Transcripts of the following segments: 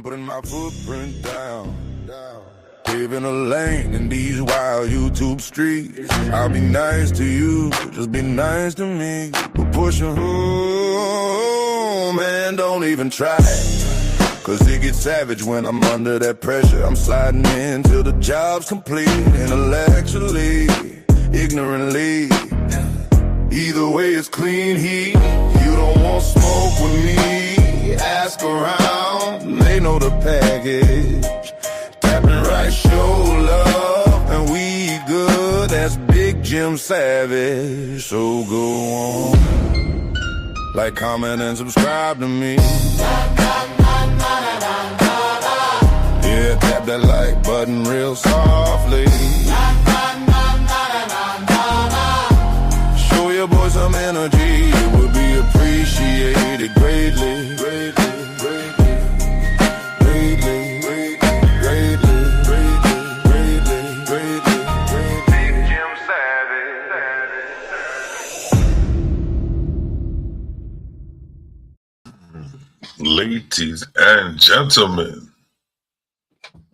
putting my footprint down. Paving a lane in these wild YouTube streets. I'll be nice to you, just be nice to me. But push your man, don't even try. Cause it gets savage when I'm under that pressure. I'm sliding in till the job's complete. Intellectually, ignorantly. Either way it's clean heat. You don't want smoke with me. Ask around, they know the package. Tapping right, show love, and we good. That's Big Jim Savage. So go on, like, comment, and subscribe to me. Yeah, tap that like button real softly. Show your boy some energy, it would be appreciated greatly. Ladies and gentlemen,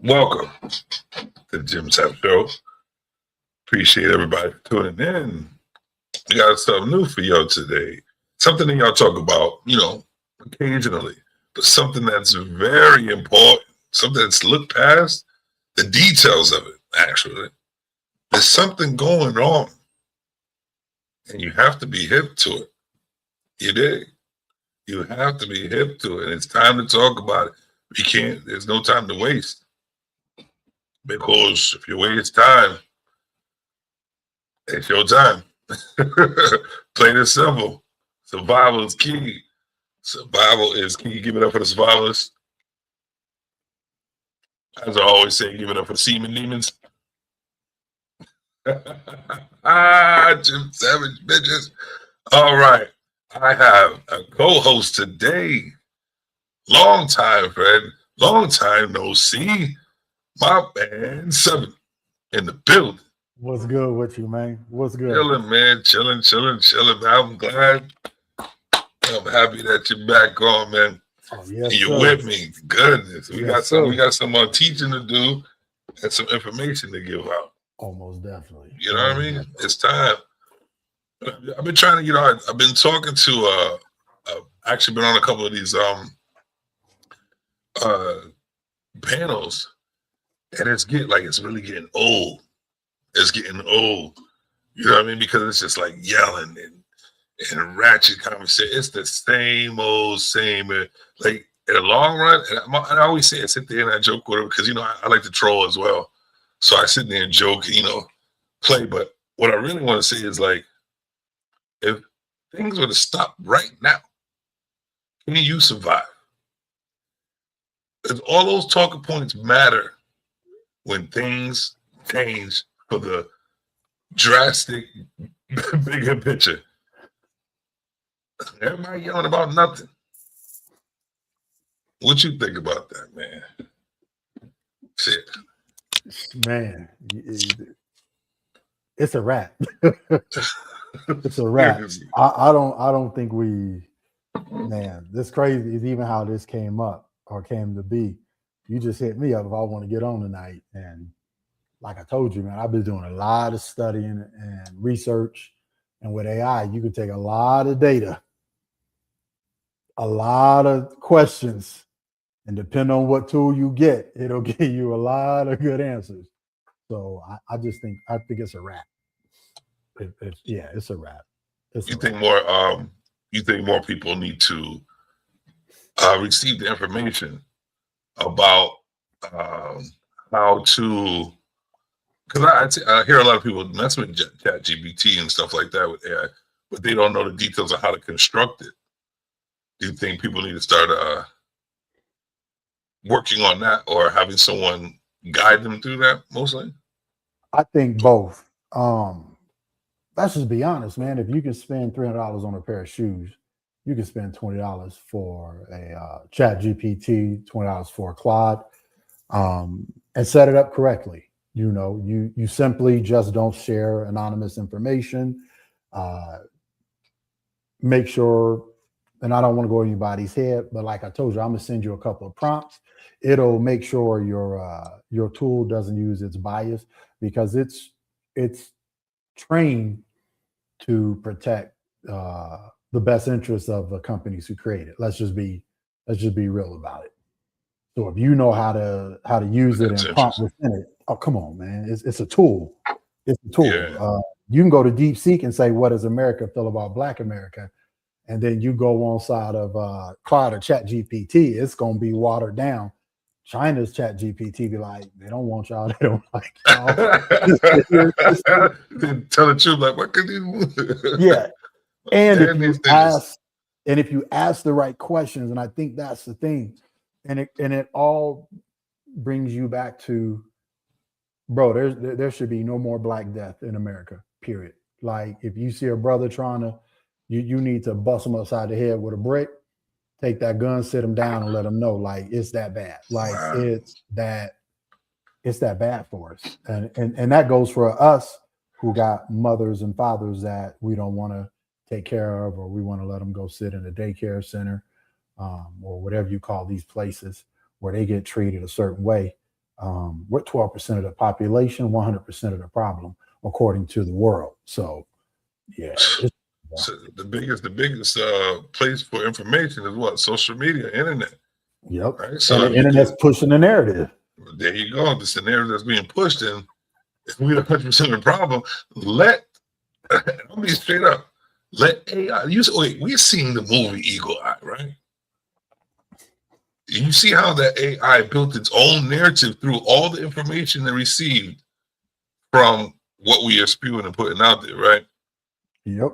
welcome to the Jim Savage Show. Appreciate everybody for tuning in. We got something new for y'all today. Something that y'all talk about, occasionally, but something that's very important, something that's looked past the details of it, actually. There's something going on, and you have to be hip to it. You dig? You have to be hip to it, and it's time to talk about it. You can't, there's no time to waste. Because if you waste time, it's your time. Plain and simple. Survival is key. Survival is key. Give it up for the survivalists. As I always say, give it up for the semen demons. Jim Savage, bitches. All right. I have a co-host today. Long time friend. Long time no see. My man, 7 in the building. What's good with you, man? What's good? Chilling, man. Chilling, man. I'm glad. I'm happy that you're back on, man. Oh, yes, and you're with me. Goodness. We got some teaching to do and some information to give out. Almost definitely. You know what I mean? It's time. I've been trying to, I've been talking to actually been on a couple of these panels, and it's really getting old. It's getting old. You know what I mean? Because it's just like yelling and ratchet conversation. It's the same old, like in the long run, and I always say I sit there and I joke with it because, I like to troll as well. So I sit there and joke, play. But what I really want to say is, like, if things were to stop right now, can you survive? Because all those talking points matter when things change for the drastic, bigger picture. Everybody yelling about nothing. What you think about that, man? Shit. Man, it's a wrap. It's a wrap. I don't think this crazy is even how this came up or came to be. You just hit me up if I want to get on tonight. And like I told you, man, I've been doing a lot of studying and research. And with AI, you can take a lot of data, a lot of questions, and depending on what tool you get, it'll give you a lot of good answers. So I think it's a wrap. It's a wrap. You think more people need to receive the information about how to, because I hear a lot of people mess with ChatGPT and stuff like that with AI, but they don't know the details of how to construct it. Do you think people need to start working on that or having someone guide them through that mostly? I think both. Let's just be honest, man. If you can spend $300 on a pair of shoes, you can spend $20 for a ChatGPT, $20 for a Claude, and set it up correctly. You simply just don't share anonymous information. Make sure and I don't want to go anybody's head, but like I told you, I'm gonna send you a couple of prompts. It'll make sure your tool doesn't use its bias because it's trained to protect the best interests of the companies who create it. Let's just be real about it. So if you know how to use it and prompt within it, oh come on, man, it's a tool. It's a tool. Yeah. You can go to DeepSeek and say, "What does America feel about Black America?" And then you go on side of Claude or ChatGPT, it's gonna be watered down. China's ChatGPT be like, they don't want y'all, they don't like y'all. Tell the truth, like what could you? Yeah, and if you ask the right questions, and I think that's the thing, and it all brings you back to, bro, there should be no more Black death in America, period. Like if you see a brother trying to, you need to bust him upside the head with a brick, take that gun, sit him down, and let him know, like, it's that bad. Like Wow. it's that bad for us. And that goes for us who got mothers and fathers that we don't want to take care of, or we want to let them go sit in a daycare center, or whatever you call these places where they get treated a certain way. We're 12% of the population, 100% of the problem, according to the world. So, yeah. So the biggest place for information is what? Social media, internet. Yep. Right? So and the internet's pushing the narrative. There you go. This is the narrative that's being pushed, and if we're 100% of the problem, I'll be straight up. Let AI. We've seen the movie Eagle Eye, right? You see how that AI built its own narrative through all the information it received from what we are spewing and putting out there, right? Yep.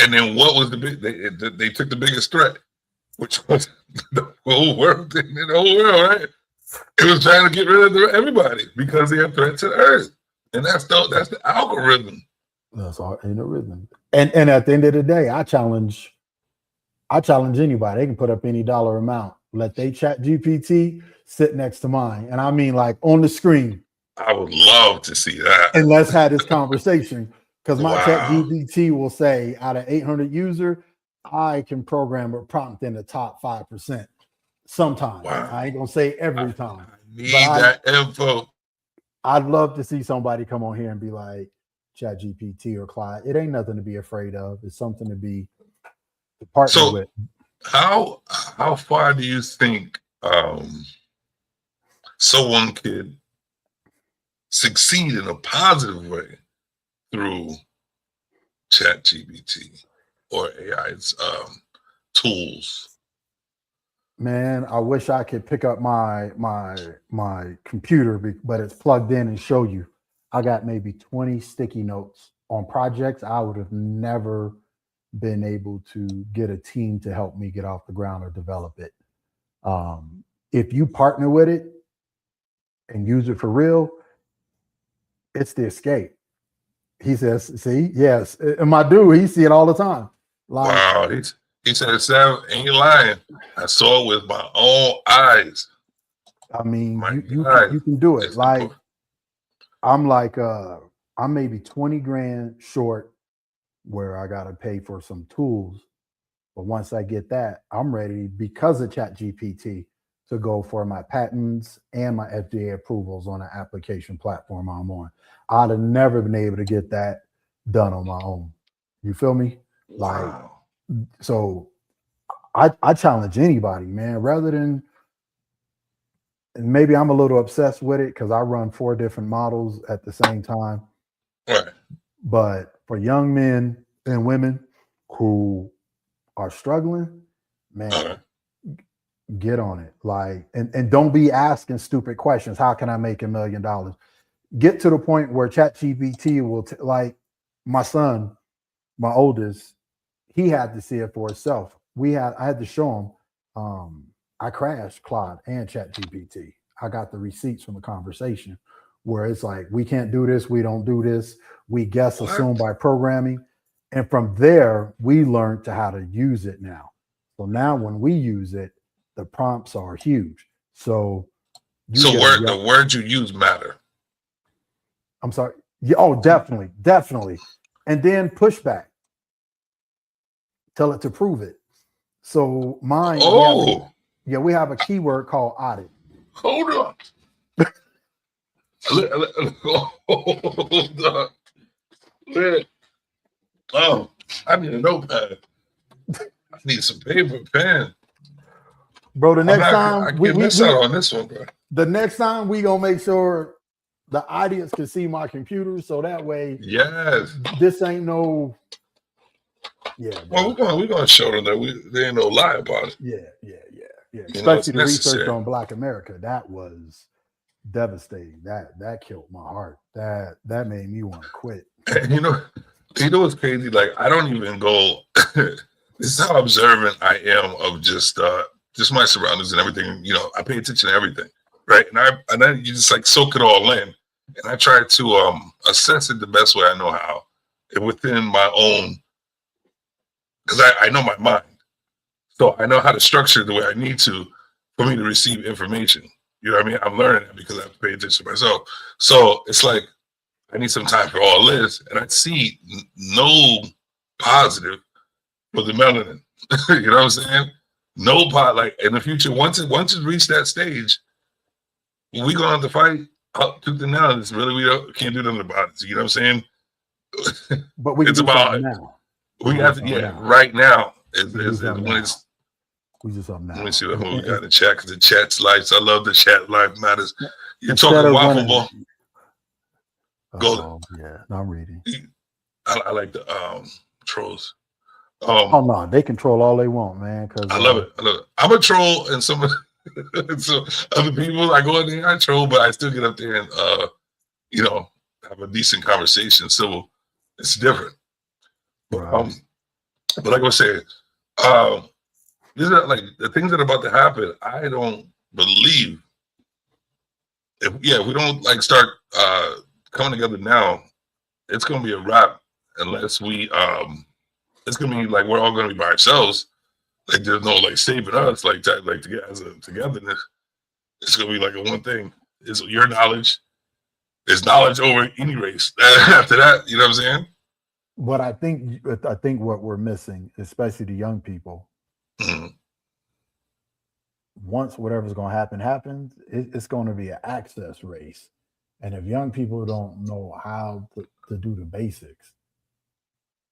And then what was the big? They took the biggest threat, which was the whole world. The whole world, right? It was trying to get rid of everybody because they are a threat to the earth, and that's the algorithm. That's all in the rhythm. And at the end of the day, I challenge anybody. They can put up any dollar amount. Let they ChatGPT sit next to mine, and I mean like on the screen. I would love to see that. And let's have this conversation. Because my ChatGPT will say, out of 800 users, I can program a prompt in the top 5%. Sometimes. Wow. I ain't gonna say every time. I need that info. I'd love to see somebody come on here and be like, ChatGPT or Clyde, it ain't nothing to be afraid of. It's something to be partner with. How far do you think someone could succeed in a positive way through ChatGPT or AI's tools? Man, I wish I could pick up my computer, but it's plugged in and show you. I got maybe 20 sticky notes on projects. I would have never been able to get a team to help me get off the ground or develop it. If you partner with it and use it for real, it's the escape. He says, see, yes. And my dude, he see it all the time. Like, wow. He said, Sam, ain't lying. I saw it with my own eyes. I mean, you can do it. Like, I'm maybe 20 grand short where I got to pay for some tools. But once I get that, I'm ready, because of ChatGPT, to go for my patents and my FDA approvals on the application platform I'm on. I'd have never been able to get that done on my own. You feel me? Like, wow. So I challenge anybody, man, rather than, and maybe I'm a little obsessed with it because I run 4 different models at the same time. Right. But for young men and women who are struggling, man, get on it. Like, and don't be asking stupid questions. How can I make $1 million? Get to the point where ChatGPT will, like my son, my oldest, he had to see it for himself. I had to show him. I crashed Claude and ChatGPT. I got the receipts from the conversation where it's like, we can't do this, we don't do this, we guess, assume by programming. And from there, we learned to how to use it now. So now when we use it, the prompts are huge. So the words you use matter. I'm sorry. Yeah, oh, definitely. And then pushback. Tell it to prove it. So mine, Oh, we have a keyword called audit. hold on. Hold on. Oh, I need a notepad. I need some paper, pen. Bro, the next I time can't miss out on this one, bro. the next time we gonna make sure the audience can see my computer, so that way, Yes. this ain't no. Yeah. Well, we're gonna show them that there ain't no lie about it. Yeah. It's Especially the research necessary. on Black America, that was devastating. That killed my heart. That made me want to quit. And you know what's crazy? Like I don't even go. This is how observant I am of just my surroundings and everything. You know, I pay attention to everything, right? And I you just like soak it all in, and I try to assess it the best way I know how, and within my own, because I know my mind, so I know how to structure it the way I need to for me to receive information. You know what I mean? I'm learning that because I have to pay attention to myself. So it's like I need some time for all this, and I see no positive for the melanin. You know what I'm saying? No pot. Like in the future, once it reached that stage, we gonna have to fight up to the now. It's really can't do nothing about it. You know what I'm saying? But we can do something now. We have to, right now is when it's. We just up now. Let me see what we got in the chat, because the chat's lives. I love the chat. Life matters. You're talking waffle ball. Go. Yeah, no, I'm reading. I like the trolls. Oh no, they control all they want, man. Because I love it. I'm a troll, and some other people I go in there, I troll, but I still get up there and have a decent conversation. So it's different. Right. But like I was saying, these are like the things that are about to happen. I don't believe if we don't like start coming together now, it's gonna be a wrap unless we it's gonna be like we're all gonna be by ourselves. Like there's no like saving us like that, like to get as a togetherness. It's gonna be like a one thing. It's your knowledge. It's knowledge over any race. After that, you know what I'm saying? But I think what we're missing, especially the young people, once whatever's going to happen happens, it's going to be an access race. And if young people don't know how to do the basics,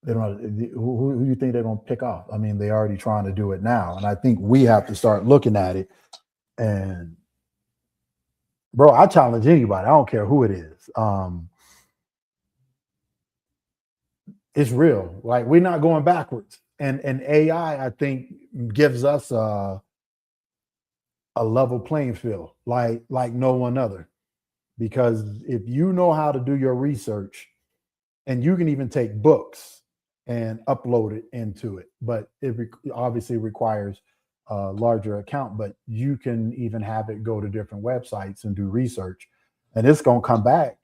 they don't. Who do you think they're going to pick off? I mean, they're already trying to do it now, and I think we have to start looking at it. And bro, I challenge anybody. I don't care who it is. It's real. Like we're not going backwards. And AI, I think, gives us a level playing field, like no one other. Because if you know how to do your research, and you can even take books and upload it into it, but it obviously requires a larger account, but you can even have it go to different websites and do research, and it's going to come back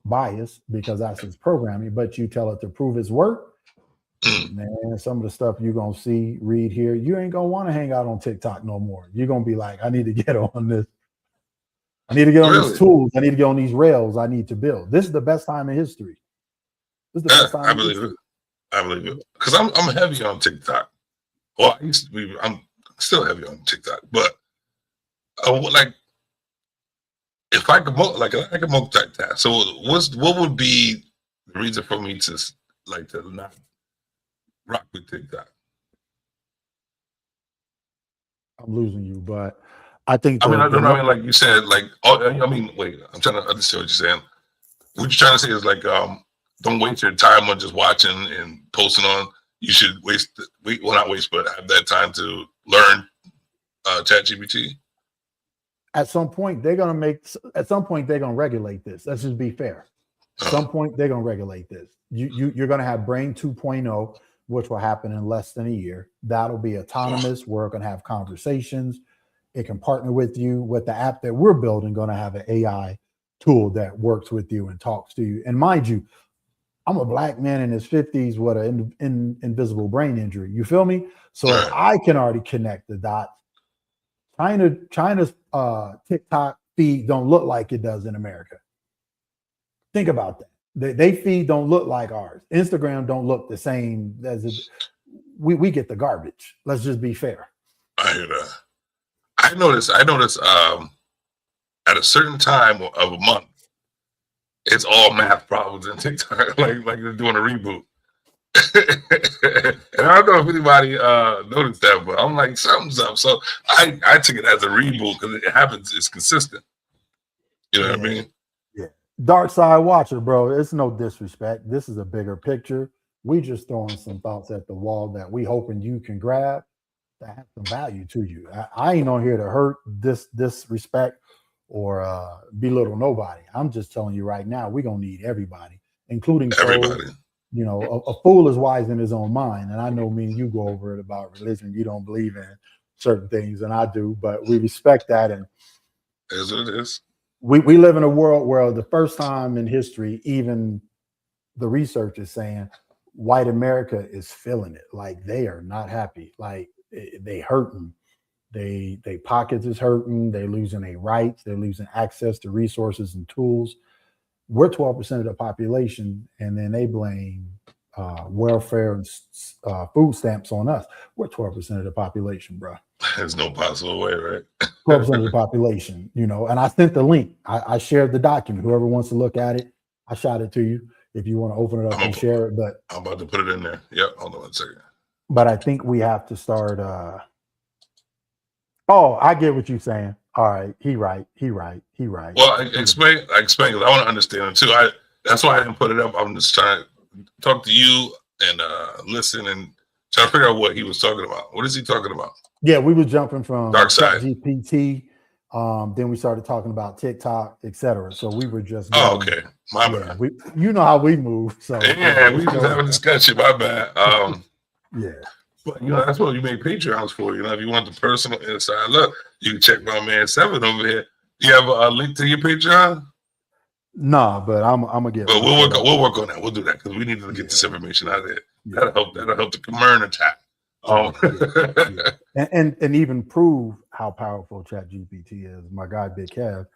biased because that's its programming, but you tell it to prove its work, man, some of the stuff you're going to see, read here, you ain't going to want to hang out on TikTok no more. You're going to be like, I need to get on this. I need to get on these tools. I need to get on these rails. I need to build. This is the best time in history. This is the best time I believe it. I believe it. Because I'm heavy on TikTok. Well, I used to be. I'm still heavy on TikTok. But like, if I could multitask. So what would be the reason for me to not rock with TikTok? I'm losing you, but I think. I mean, like you said, like, wait. I'm trying to understand what you're saying. What you're trying to say is like, don't waste your time on just watching and posting on. You should not waste, but have that time to learn ChatGPT. At some point, they're gonna regulate this. Let's just be fair. At some point, they're gonna regulate this. You're gonna have Brain 2.0, which will happen in less than a year. That'll be autonomous. We're gonna have conversations. It can partner with you. With the app that we're building, gonna have an AI tool that works with you and talks to you. And mind you, I'm a black man in his 50s with an invisible brain injury. You feel me? So I can already connect the dots. China's TikTok feed don't look like it does in America. Think about that. They feed don't look like ours. Instagram don't look the same as it. we get the garbage. Let's just be fair. I hear that. I notice at a certain time of a month, it's all math problems in TikTok, like they're doing a reboot. And I don't know if anybody noticed that, but I'm like, something's up. So I took it as a reboot because it happens. It's consistent. You know what I mean? Yeah. Dark side watcher, bro. It's no disrespect. This is a bigger picture. We just throwing some thoughts at the wall that we hoping you can grab that have some value to you. I ain't on here to hurt, disrespect, or belittle nobody. I'm just telling you right now, we're gonna need everybody, including everybody. You know, a fool is wise in his own mind. And I know me and you go over it about religion. You don't believe in certain things, and I do, but we respect that. And as it is. We live in a world where the first time in history, even the research is saying white America is feeling it. Like they are not happy. Like they hurting. They pockets is hurting. They losing their rights. They're losing access to resources and tools. We're 12% of the population, and then they blame welfare and food stamps on us. We're 12% of the population, bro. There's no possible way, right? 12% of the population, you know, and I sent the link. I shared the document. Whoever wants to look at it, I shot it to you if you want to open it up and share it. But I'm about to put it in there. Yep, hold on 1 second. But I think we have to start. Oh, I get what you're saying. All right, he right. Well, I explain because I want to understand it too. That's why I didn't put it up. I'm just trying to talk to you and listen and try to figure out what he was talking about. What is he talking about? Yeah, we were jumping from Dark side GPT. Then we started talking about TikTok, etc. So we were just okay. My bad. You know how we move. So yeah, we just have a discussion. My bad. Yeah. But you know, that's what you make Patreons for. You know, if you want the personal inside look, you can check my man Seven over here. You have a link to your Patreon? Nah, but I'm gonna get. But we'll work on that. We'll do that because we need to get this information out there. Yeah. That'll help the Comern attack. And even prove how powerful ChatGPT is. My guy Big Kev,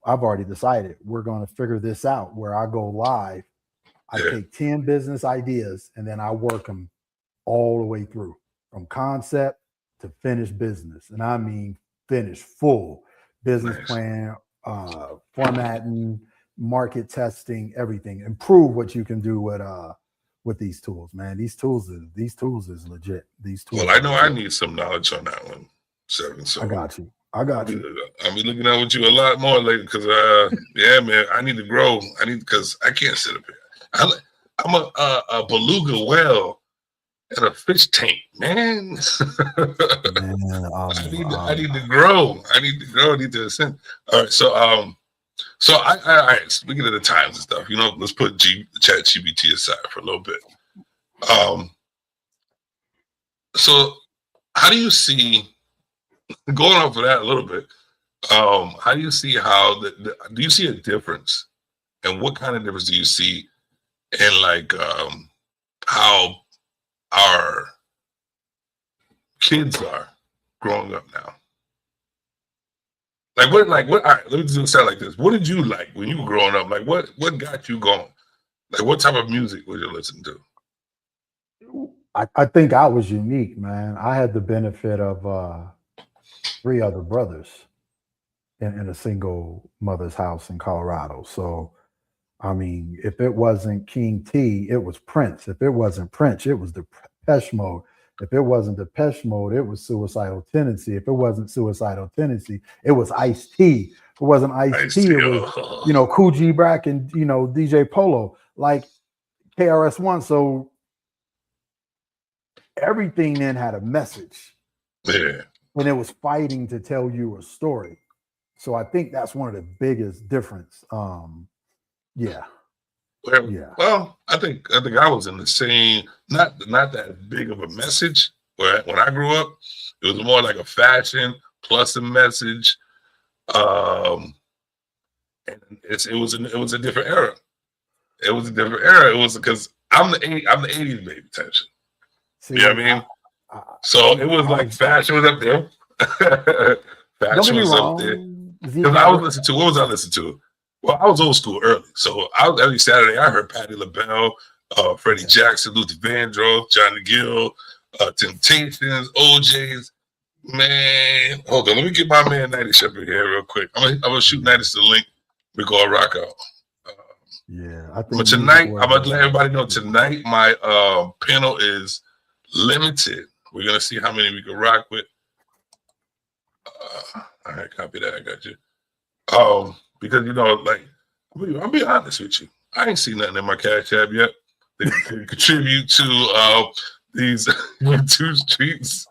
I've already decided we're going to figure this out. Where I go live, I take 10 business ideas and then I work them all the way through from concept to finished business, and I mean finished full business plan, formatting, market testing, everything. Improve what you can do with these tools, man. These tools is legit. These tools. Well, I know I need some knowledge on that one, Seven. So I got you. I'll be looking out with you a lot more later because yeah, man, I need to grow. Because I can't sit up here. I'm a beluga whale in a fish tank, man. I need to grow. I need to ascend. All right, so all right, speaking of the times and stuff, you know, let's put ChatGPT aside for a little bit. So how do you see, going off of that a little bit, how do you see do you see a difference, and what kind of difference do you see in like how our kids are growing up now? Like what? All right, let me just sound like this. What did you like when you were growing up? Like what got you going? Like what type of music would you listen to? I think I was unique, man. I had the benefit of 3 other brothers in a single mother's house in Colorado. So, I mean, if it wasn't King T, it was Prince. If it wasn't Prince, it was Depeche Mode. If it wasn't Depeche Mode, it was Suicidal Tendency. If it wasn't Suicidal Tendency, it was Ice-T. If it wasn't Ice-T, it was, you know, Kool G Brack and, you know, DJ Polo, like KRS-One. So everything then had a message. Yeah. And it was fighting to tell you a story. So I think that's one of the biggest difference. Yeah. Well, I think I was in the same, not that big of a message. Where when I grew up, it was more like a fashion plus a message. And it was a different era. It was a different era. It was because I'm the 80s baby type shit. You know what I mean? So it was like fashion was up there. Fashion was up there. Because I was listening to, what was I listening to? Well, I was old school early. So every Saturday I heard Patti LaBelle, Freddie Jackson, Luther Vandross, Johnny Gill, Temptations, OJs. Man, hold on. Let me get my man Natty Shepherd here real quick. I'm gonna shoot Natty the link. We're gonna rock out. Yeah, I think. But tonight, I'm gonna let everybody know. Tonight, my panel is limited. We're gonna see how many we can rock with. All right, copy that. I got you. Because like I'll be honest with you. I ain't seen nothing in my Cash App yet that can contribute to these YouTube streets.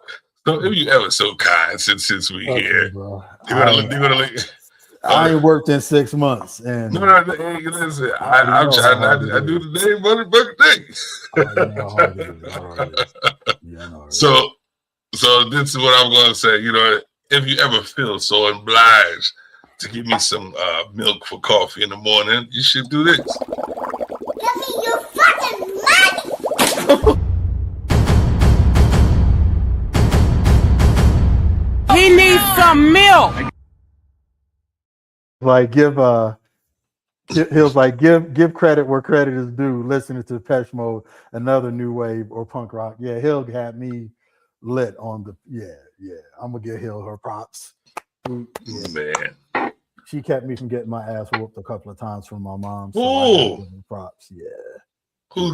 So if you ever so kind since we here, bro. you're gonna link. I ain't worked in 6 months, and no, hey, listen, I'm trying not to. I do the day motherfucking thing. So this is what I'm gonna say. If you ever feel so obliged to give me some milk for coffee in the morning, you should do this. Give me your fucking money. He needs some milk. Like he was like give credit where credit is due. Listening to Depeche Mode, another new wave or punk rock. Yeah, Hill had me lit on the I'm gonna give Hill her props. Man, she kept me from getting my ass whooped a couple of times from my mom. So I give her props. Yeah. Who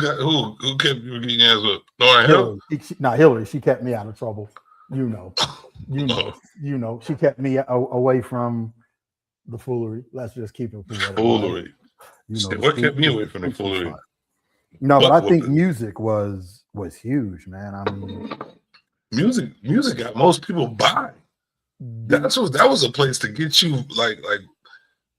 kept you getting ass whooped? Lauren Hill? Not Hillary. She kept me out of trouble. She kept me away from the foolery. Let's just keep it foolery. What kept me away from the foolery? No, but I think music was huge, man. I mean, music got most people by. That was a place to get you like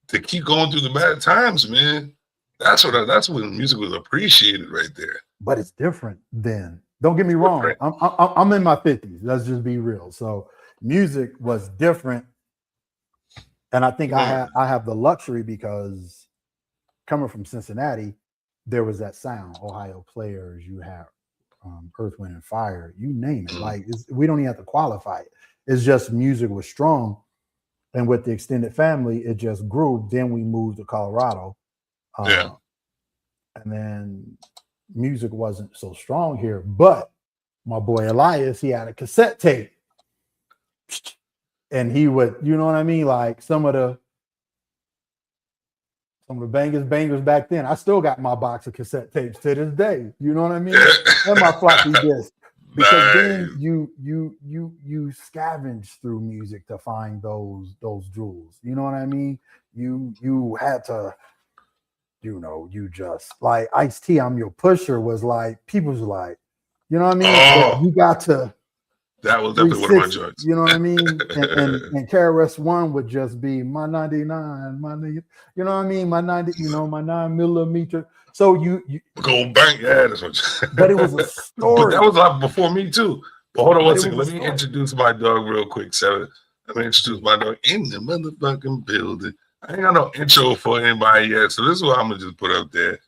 to keep going through the bad times, man. That's when music was appreciated right there. But it's different then. Don't get me wrong. I'm in my 50s. Let's just be real. So music was different. And I think I have the luxury because coming from Cincinnati, there was that sound. Ohio Players, you have Earth, Wind, and Fire, you name it. Like we don't even have to qualify it. It's just music was strong. And with the extended family, it just grew. Then we moved to Colorado. And then music wasn't so strong here. But my boy Elias, he had a cassette tape. And he would, you know what I mean? Like some of the bangers back then. I still got my box of cassette tapes to this day. You know what I mean? And my floppy disk. Because then you scavenge through music to find those jewels. You know what I mean? You had to, you just like Ice-T, I'm Your Pusher was like, people's like, you know what I mean? Oh. You got to. That was definitely one of my joints. You know what I mean? and KRS-One would just be my 99, you know what I mean? My 90, my 9mm. So you go bang, yeah, that's what. But it was a story. But that was like before me too. But hold on one second. Let me introduce my dog real quick, Sarah. Let me introduce my dog in the motherfucking building. I ain't got no intro for anybody yet, so this is what I'm gonna just put up there.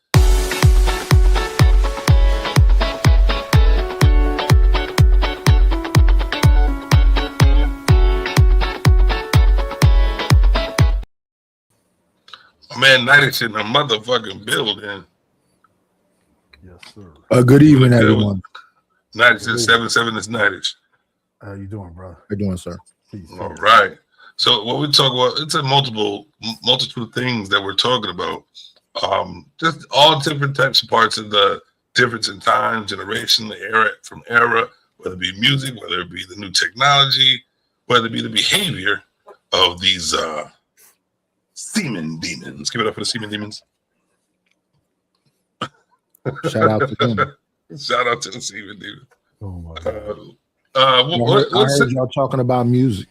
Man, Night's in the motherfucking building. Yes, sir. Good evening, everyone. Night's at 7 is Night's. How you doing, bro? How you doing, sir? Peace. All right. So what we talk about, it's a multitude of things that we're talking about. Just all different types of parts of the difference in time, generation, era, whether it be music, whether it be the new technology, whether it be the behavior of these semen demons. Give it up for the semen demons. Shout out to them. Shout out to the semen demons. Oh my God. I heard y'all talking about music.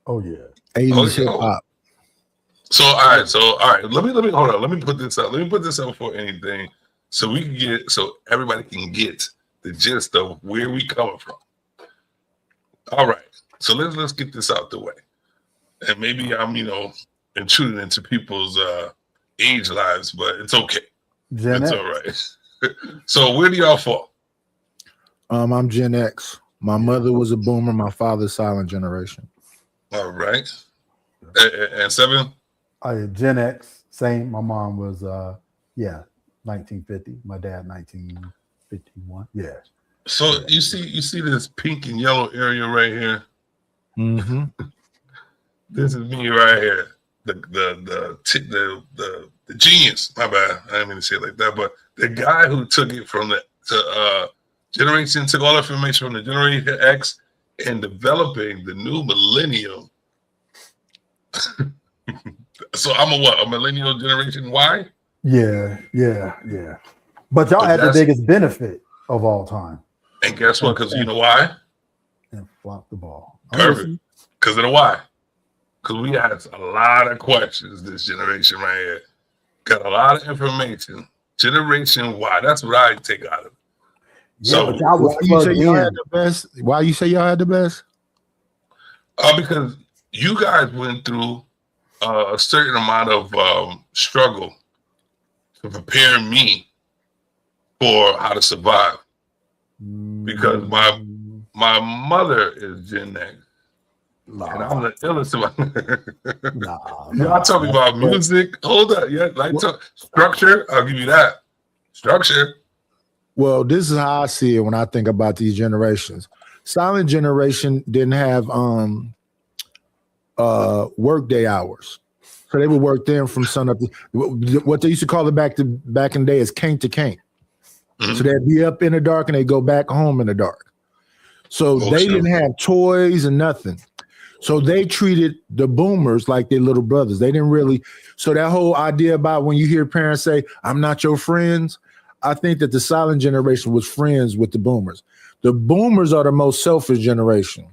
Oh yeah. 80s hip hop. So all right. Let me hold on. Let me put this up. Let me put this up before anything, so everybody can get the gist of where we coming from. All right. So let's get this out the way, and maybe I'm intruding into people's age lives, but it's okay. It's all right. So where do y'all fall? I'm Gen X. My mother was a boomer. My father's silent generation. All right. And 7? Gen X, same. My mom was 1950. My dad 1951. Yeah. So you see this pink and yellow area right here. Mm-hmm. This is me right here. The genius. My bad. I didn't mean to say it like that, but the guy who took it from the generation, took all information from the Generation X and developing the new millennium. So I'm a millennial Generation Y? Yeah. But y'all had the biggest benefit of all time. And guess what? Because you know why? And flop the ball. Perfect. Because of the why. Because we asked a lot of questions this generation right here. Got a lot of information. Generation Y. That's what I take out of it. Yeah, So but y'all was Why you say plugged y'all in. had the best? Why you say y'all had the best? because you guys went through a certain amount of struggle to prepare me for how to survive. Because my mother is Gen X. And I'm the illest. Y'all talking about music. Hold up. Yeah, like structure. I'll give you that. Structure. Well, this is how I see it when I think about these generations. Silent generation didn't have work day hours. So they would work then from sun up to what they used to call it back in the day is can't to can't. Mm-hmm. So they'd be up in the dark and they go back home in the dark. So they didn't have toys and nothing. So they treated the boomers like their little brothers. They didn't really. So that whole idea about when you hear parents say, I'm not your friends, I think that the silent generation was friends with the boomers. The boomers are the most selfish generation.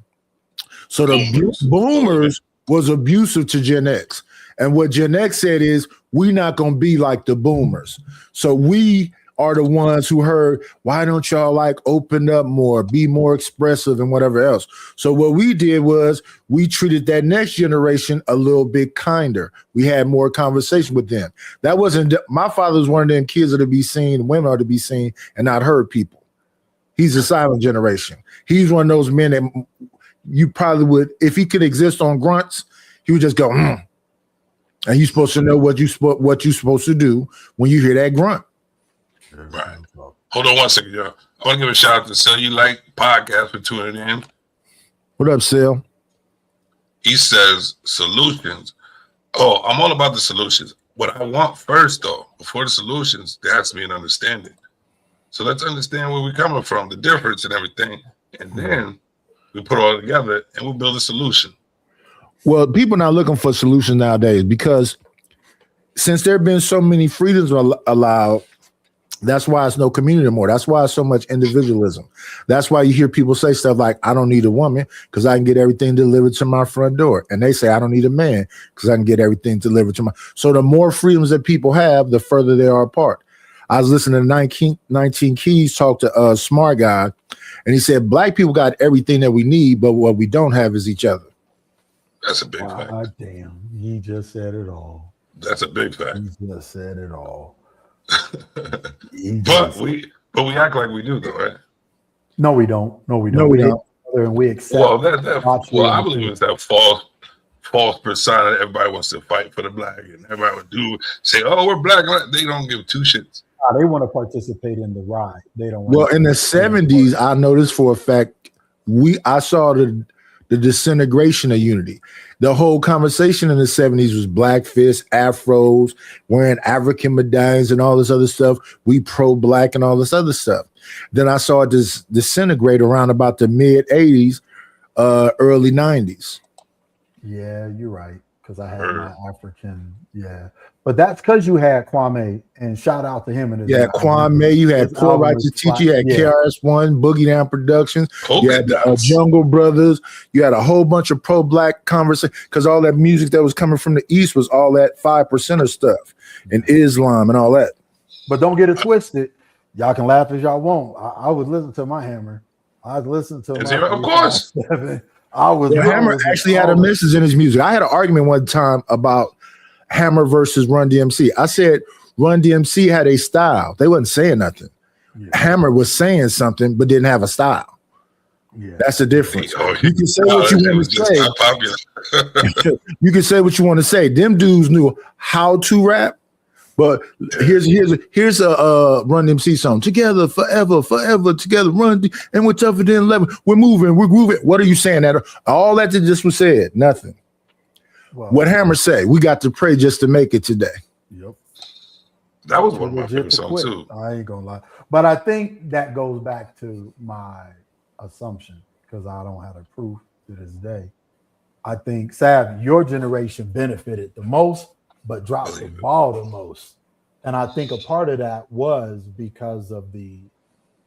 So the boomers was abusive to Gen X. And what Gen X said is, we're not going to be like the boomers. So we are the ones who heard, why don't y'all like open up more, be more expressive and whatever else. So what we did was we treated that next generation a little bit kinder. We had more conversation with them. That wasn't, my father was one of them kids that are to be seen, women are to be seen and not heard people. He's a silent generation. He's one of those men that you probably would, if he could exist on grunts, he would just go, And you're supposed to know what you're supposed to do when you hear that grunt. Right. Hold on 1 second, y'all. I want to give a shout out to Cellulite Podcast for tuning in. What up, Cell? He says solutions. Oh, I'm all about the solutions. What I want first, though, before the solutions, there has to be an understanding. So let's understand where we're coming from, the difference and everything. And then we put it all together and we'll build a solution. Well, people are not looking for solutions nowadays because since there have been so many freedoms allowed, that's why it's no community anymore. That's why it's so much individualism. That's why you hear people say stuff like, I don't need a woman because I can get everything delivered to my front door. And they say, I don't need a man because I can get everything delivered to my. So the more freedoms that people have, the further they are apart. I was listening to 19 Keys talk to a smart guy, and he said, Black people got everything that we need, but what we don't have is each other. That's a big fact. Damn, he just said it all. That's a big fact. He just said it all. But we act like we do, though, right? No, we don't. No, we don't. No, we don't. And we accept. I believe it's that false persona that everybody wants to fight for the Black, and everybody would say, "Oh, we're Black." They don't give two shits. They want to participate in the ride. They don't. Well, in the 70s, I noticed for a fact I saw the disintegration of unity. The whole conversation in the 70s was Black fists, afros, wearing African medallions and all this other stuff. We pro-Black and all this other stuff. Then I saw it disintegrate around about the mid 80s, early 90s. Yeah, you're right. Because I had my African, but that's because you had Kwame, and shout out to him. And Kwame, you had Poor Righteous Teacher, you had KRS-One, Boogie Down Productions, you had the Jungle Brothers, you had a whole bunch of pro-Black conversation because all that music that was coming from the East was all that 5%er stuff and Islam and all that. But don't get it twisted. Y'all can laugh as y'all want. I would listen to my Hammer. I'd listen to my of course. Hammer actually had a message in his music. I had an argument one time about Hammer versus Run DMC. I said Run DMC had a style. They wasn't saying nothing. Hammer was saying something, but didn't have a style. That's the difference. You can say what you want to say. You can say what you want to say. Them dudes knew how to rap, But here's a Run DMC song. Together, forever, forever, together, run. And we're tougher than 11. We're moving, we're grooving. What are you saying? That all that just was said. Nothing. Well, What Hammer say? We got to pray just to make it today. Yep. That was one of my Legit favorite to songs quit. too. I ain't gonna lie, but I think that goes back to my assumption because I don't have the proof to this day. I think Sav, your generation benefited the most, but dropped the ball the most, and I think a part of that was because of the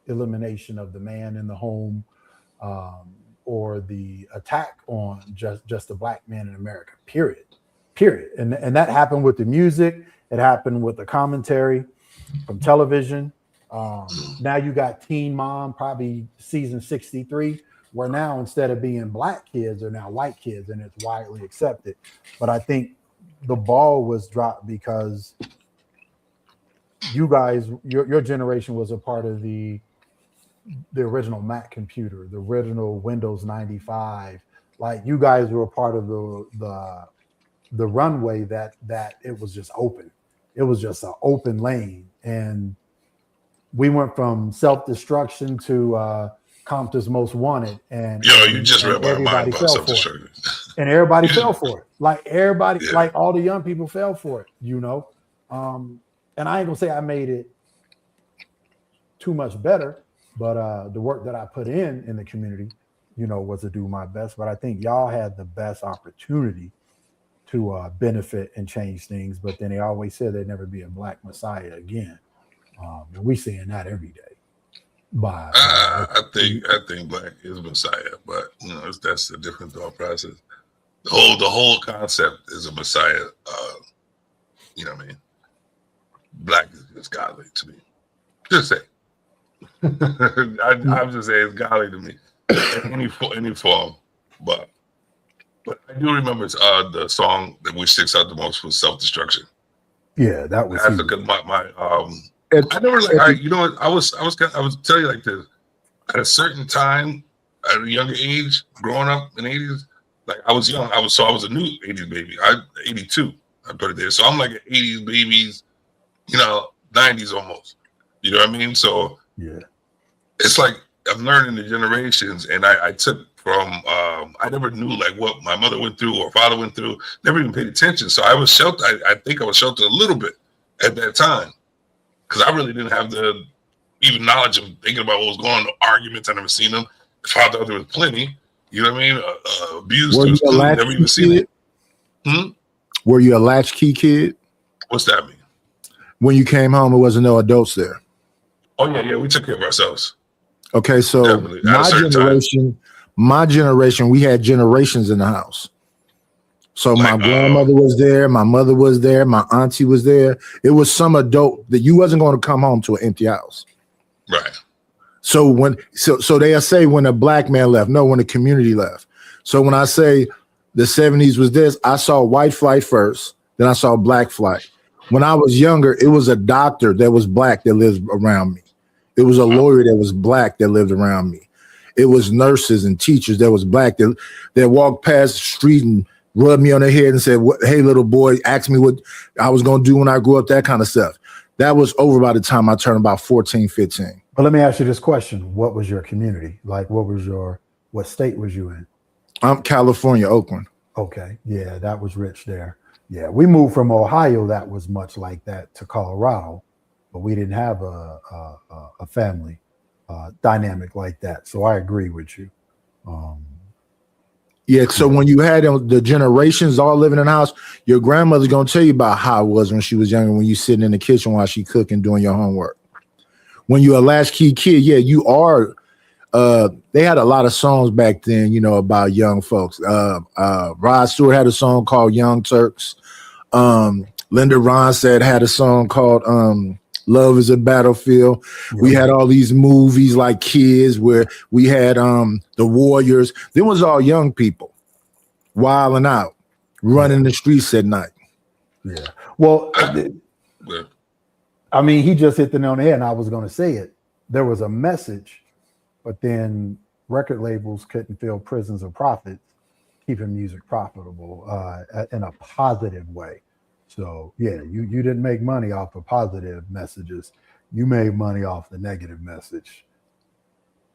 elimination of the man in the home, or the attack on just the black man in America. Period. And that happened with the music. It happened with the commentary from television. Now you got Teen Mom, probably season 63, where now instead of being black kids, they're now white kids, and it's widely accepted. But I think the ball was dropped because you guys, your generation was a part of the original Mac computer, the original Windows 95. Like you guys were a part of the runway that it was just open. It was just an open lane, and we went from self-destruction to Compton's Most Wanted, and you just read my mind about fell for self-destruction. and everybody fell for it. Like everybody, like all the young people fell for it, and I ain't gonna say I made it too much better, but the work that I put in the community, was to do my best. But I think y'all had the best opportunity to benefit and change things, but then they always said there'd never be a black messiah again. And we seeing that every day. I think black is messiah, but that's a different thought process. The whole concept is a messiah. What I mean? Black is just godly to me. Just say. I'm just saying it's godly to me in any form, but I do remember the song that which sticks out the most was "Self-Destruction." Yeah, that was. That's because I never I was tell you like this. At a certain time, at a younger age, growing up in the 80s, like I was young. I was a new 80s baby. 82. I put it there. So I'm like an 80s babies, 90s almost. You know what I mean? So yeah, it's like I'm learning the generations, and I took from I never knew like what my mother went through or father went through. Never even paid attention. So I was sheltered. I think I was sheltered a little bit at that time because I really didn't have the even knowledge of thinking about what was going on. The arguments, I never seen them. If I thought there was plenty, you know what I mean? Abuse. Were you a latchkey kid? Were you a latchkey kid? What's that mean? When you came home, there wasn't no adults there. Oh yeah, we took care of ourselves. Okay, so my generation, we had generations in the house. So my grandmother was there, my mother was there, my auntie was there. It was some adult that you wasn't going to come home to an empty house. Right. So so they say when a black man left, no, when the community left. So when I say the 70s was this, I saw white flight first, then I saw black flight. When I was younger, it was a doctor that was black that lived around me. It was a lawyer that was black that lived around me. It was nurses and teachers that was black that walked past the street and rubbed me on the head and said, "Hey, little boy," asked me what I was going to do when I grew up, that kind of stuff. That was over by the time I turned about 14, 15. But let me ask you this question. What was your community? Like, what state was you in? I'm California, Oakland. Okay. Yeah, that was rich there. Yeah, we moved from Ohio that was much like that to Colorado, but we didn't have a family dynamic like that. So I agree with you. Yeah, so when you had the generations all living in the house, your grandmother's going to tell you about how it was when she was younger, when you sitting in the kitchen while she cooking, doing your homework. When you're a latchkey kid, yeah, you are. They had a lot of songs back then, about young folks. Rod Stewart had a song called Young Turks. Linda Ronstadt had a song called Love is a Battlefield. Yeah. We had all these movies like Kids where we had The Warriors. Them was all young people wilding out, running the streets at night. Yeah. Well, I mean, he just hit the nail on the head, and I was going to say it. There was a message, but then record labels couldn't fill prisons of profits, keeping music profitable in a positive way. So yeah, you didn't make money off of positive messages. You made money off the negative message.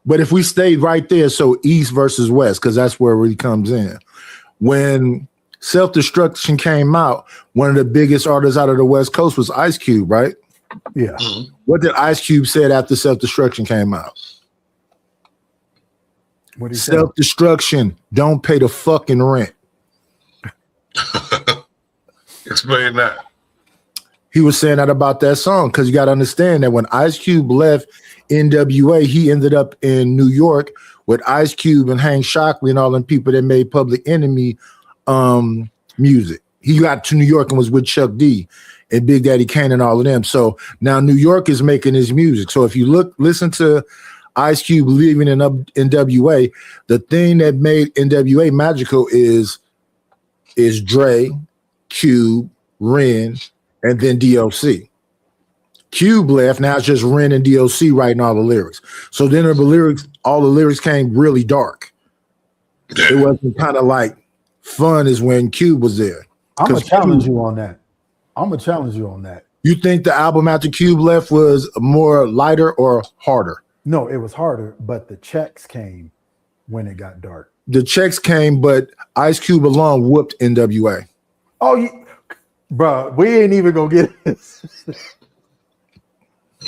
But if we stayed right there, so East versus West, because that's where it really comes in. When Self-Destruction came out, one of the biggest artists out of the West Coast was Ice Cube, right? Yeah. What did Ice Cube said after Self-Destruction came out? What do you say? Self-Destruction, don't pay the fucking rent. Explain that. He was saying that about that song because you got to understand that when Ice Cube left NWA, he ended up in New York with Ice Cube and Hank Shockley and all them people that made Public Enemy music. He got to New York and was with Chuck D and Big Daddy Kane and all of them. So now New York is making his music. So if you listen to Ice Cube leaving in NWA, the thing that made NWA magical is Dre, Cube, Ren, and then DLC. Cube left, now it's just Ren and DLC writing all the lyrics. So then all the lyrics came really dark. It wasn't kind of like fun as when Cube was there. I'm gonna challenge you on that. You think the album after Cube left was more lighter or harder? No, it was harder, but the checks came when it got dark. The checks came, but Ice Cube alone whooped NWA. Oh, bro, we ain't even gonna get this.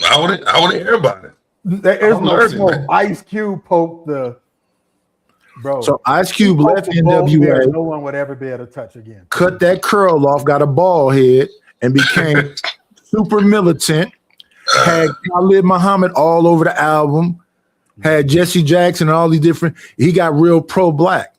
I want to hear about it. There's I'm no learning, smoke. man. Ice Cube poked the bro. So Ice Cube he poked left the bald NWA, bear no one would ever be able to touch again. cut that curl off, got a bald head, and became super militant. Had Khalid Muhammad all over the album. Had Jesse Jackson and all these different. He got real pro-black.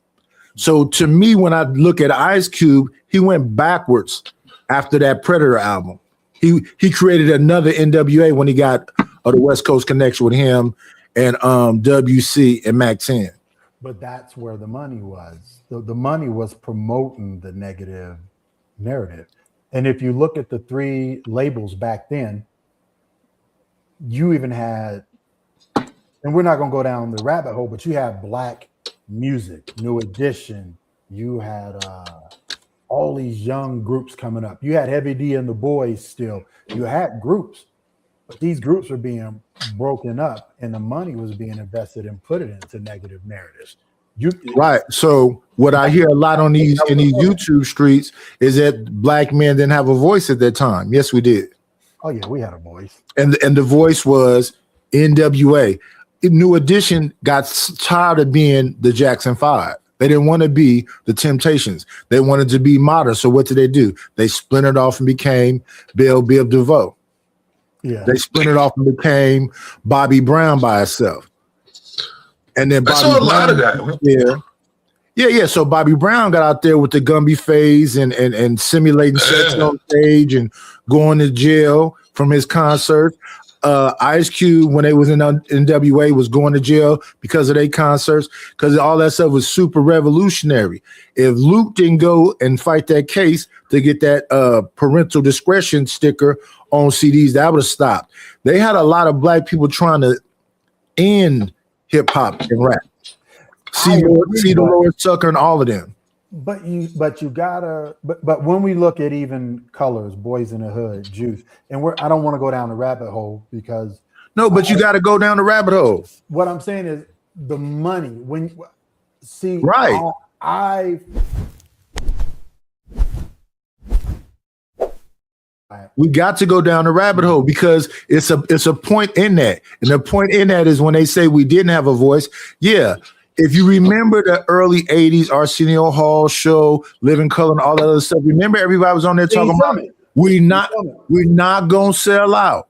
So to me, when I look at Ice Cube, he went backwards after that Predator album. He created another NWA when he got the West Coast connection with him and WC and Mac 10. But that's where the money was. The money was promoting the negative narrative. And if you look at the three labels back then, you even had, and we're not going to go down the rabbit hole, but you had Black Music, New Edition. You had all these young groups coming up. You had Heavy D and the Boys still. You had groups, but these groups were being broken up and the money was being invested and put it into negative narratives. Right. So what I hear a lot on these YouTube streets is that black men didn't have a voice at that time. Yes, we did. Oh yeah, we had a voice. And the voice was NWA. New Edition got tired of being the Jackson 5. They didn't want to be the Temptations. They wanted to be modern. So what did they do? They splintered off and became Belle Biv DeVoe. Yeah. They splintered off and became Bobby Brown by herself. And then I saw a lot of that. Yeah. So Bobby Brown got out there with the Gumby phase and simulating sex on stage and going to jail from his concert. Ice Cube, when they was in NWA, was going to jail because of their concerts, because all that stuff was super revolutionary. If Luke didn't go and fight that case to get that parental discretion sticker on CDs, that would have stopped. They had a lot of black people trying to end hip hop and rap. See the Lord Sucker and all of them. But when we look at even Colors, Boys in the Hood, Juice, and I don't want to go down the rabbit hole because no, but you got to go down the rabbit hole. What I'm saying is the money. We got to go down the rabbit hole because it's a point in that, and the point in that is when they say we didn't have a voice. Yeah. If you remember the early 80s Arsenio Hall show, Living Color, and all that other stuff, remember everybody was on there talking about we're not gonna sell out.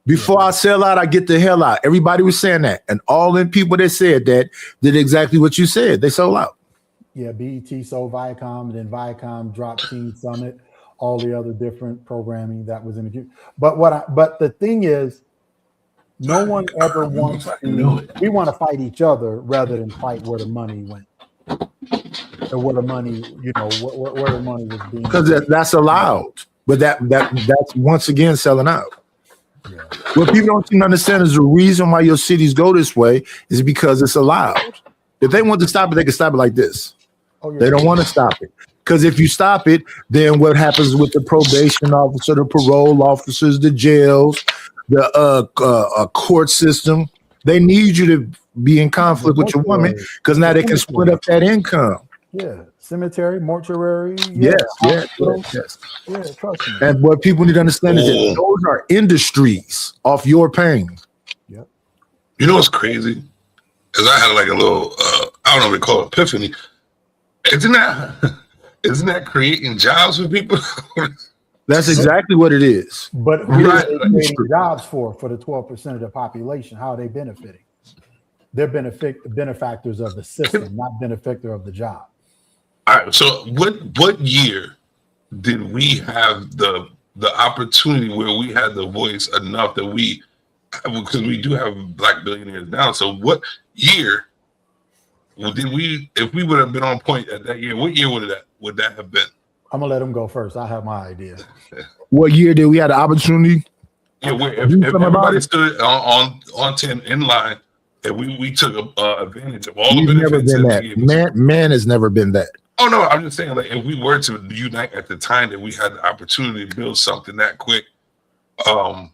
Before I sell out, I get the hell out. Everybody was saying that. And all the people that said that did exactly what you said. They sold out. Yeah, BET sold Viacom, and then Viacom dropped Teen Summit, all the other different programming that was in the but the thing is, no one ever wants to. We want to fight each other rather than fight where the money went, or where the money, where the money was being. Because that's allowed, but that's once again selling out. Yeah. What people don't seem to understand is the reason why your cities go this way is because it's allowed. If they want to stop it, they can stop it like this. Oh, yeah. They don't want to stop it. Because if you stop it, then what happens with the probation officer, the parole officers, the jails, the court system? They need you to be in conflict with your woman because now they can split up that income. Yeah, cemetery, mortuary. Yes, hospital. yes. Yeah, trust me. And what people need to understand is that those are industries off your pain. Yep. You know what's crazy? Because I had like a little, I don't know what they call it, epiphany. Isn't that creating jobs for people? That's exactly what it is. But who Right. are they creating jobs for the 12% of the population? How are they benefiting? They're benefactors of the system, not benefactor of the job. All right. So what year did we have the opportunity where we had the voice enough that because we do have black billionaires now. So what year did we, if we would have been on point at that year, what year would that have been? I'm gonna let them go first. I have my idea. What year did we have the opportunity? Yeah, where if everybody stood on 10 in line and we took advantage of all We've the never benefits. been that. Man has never been that. Oh no, I'm just saying, like, if we were to unite at the time that we had the opportunity to build something that quick, for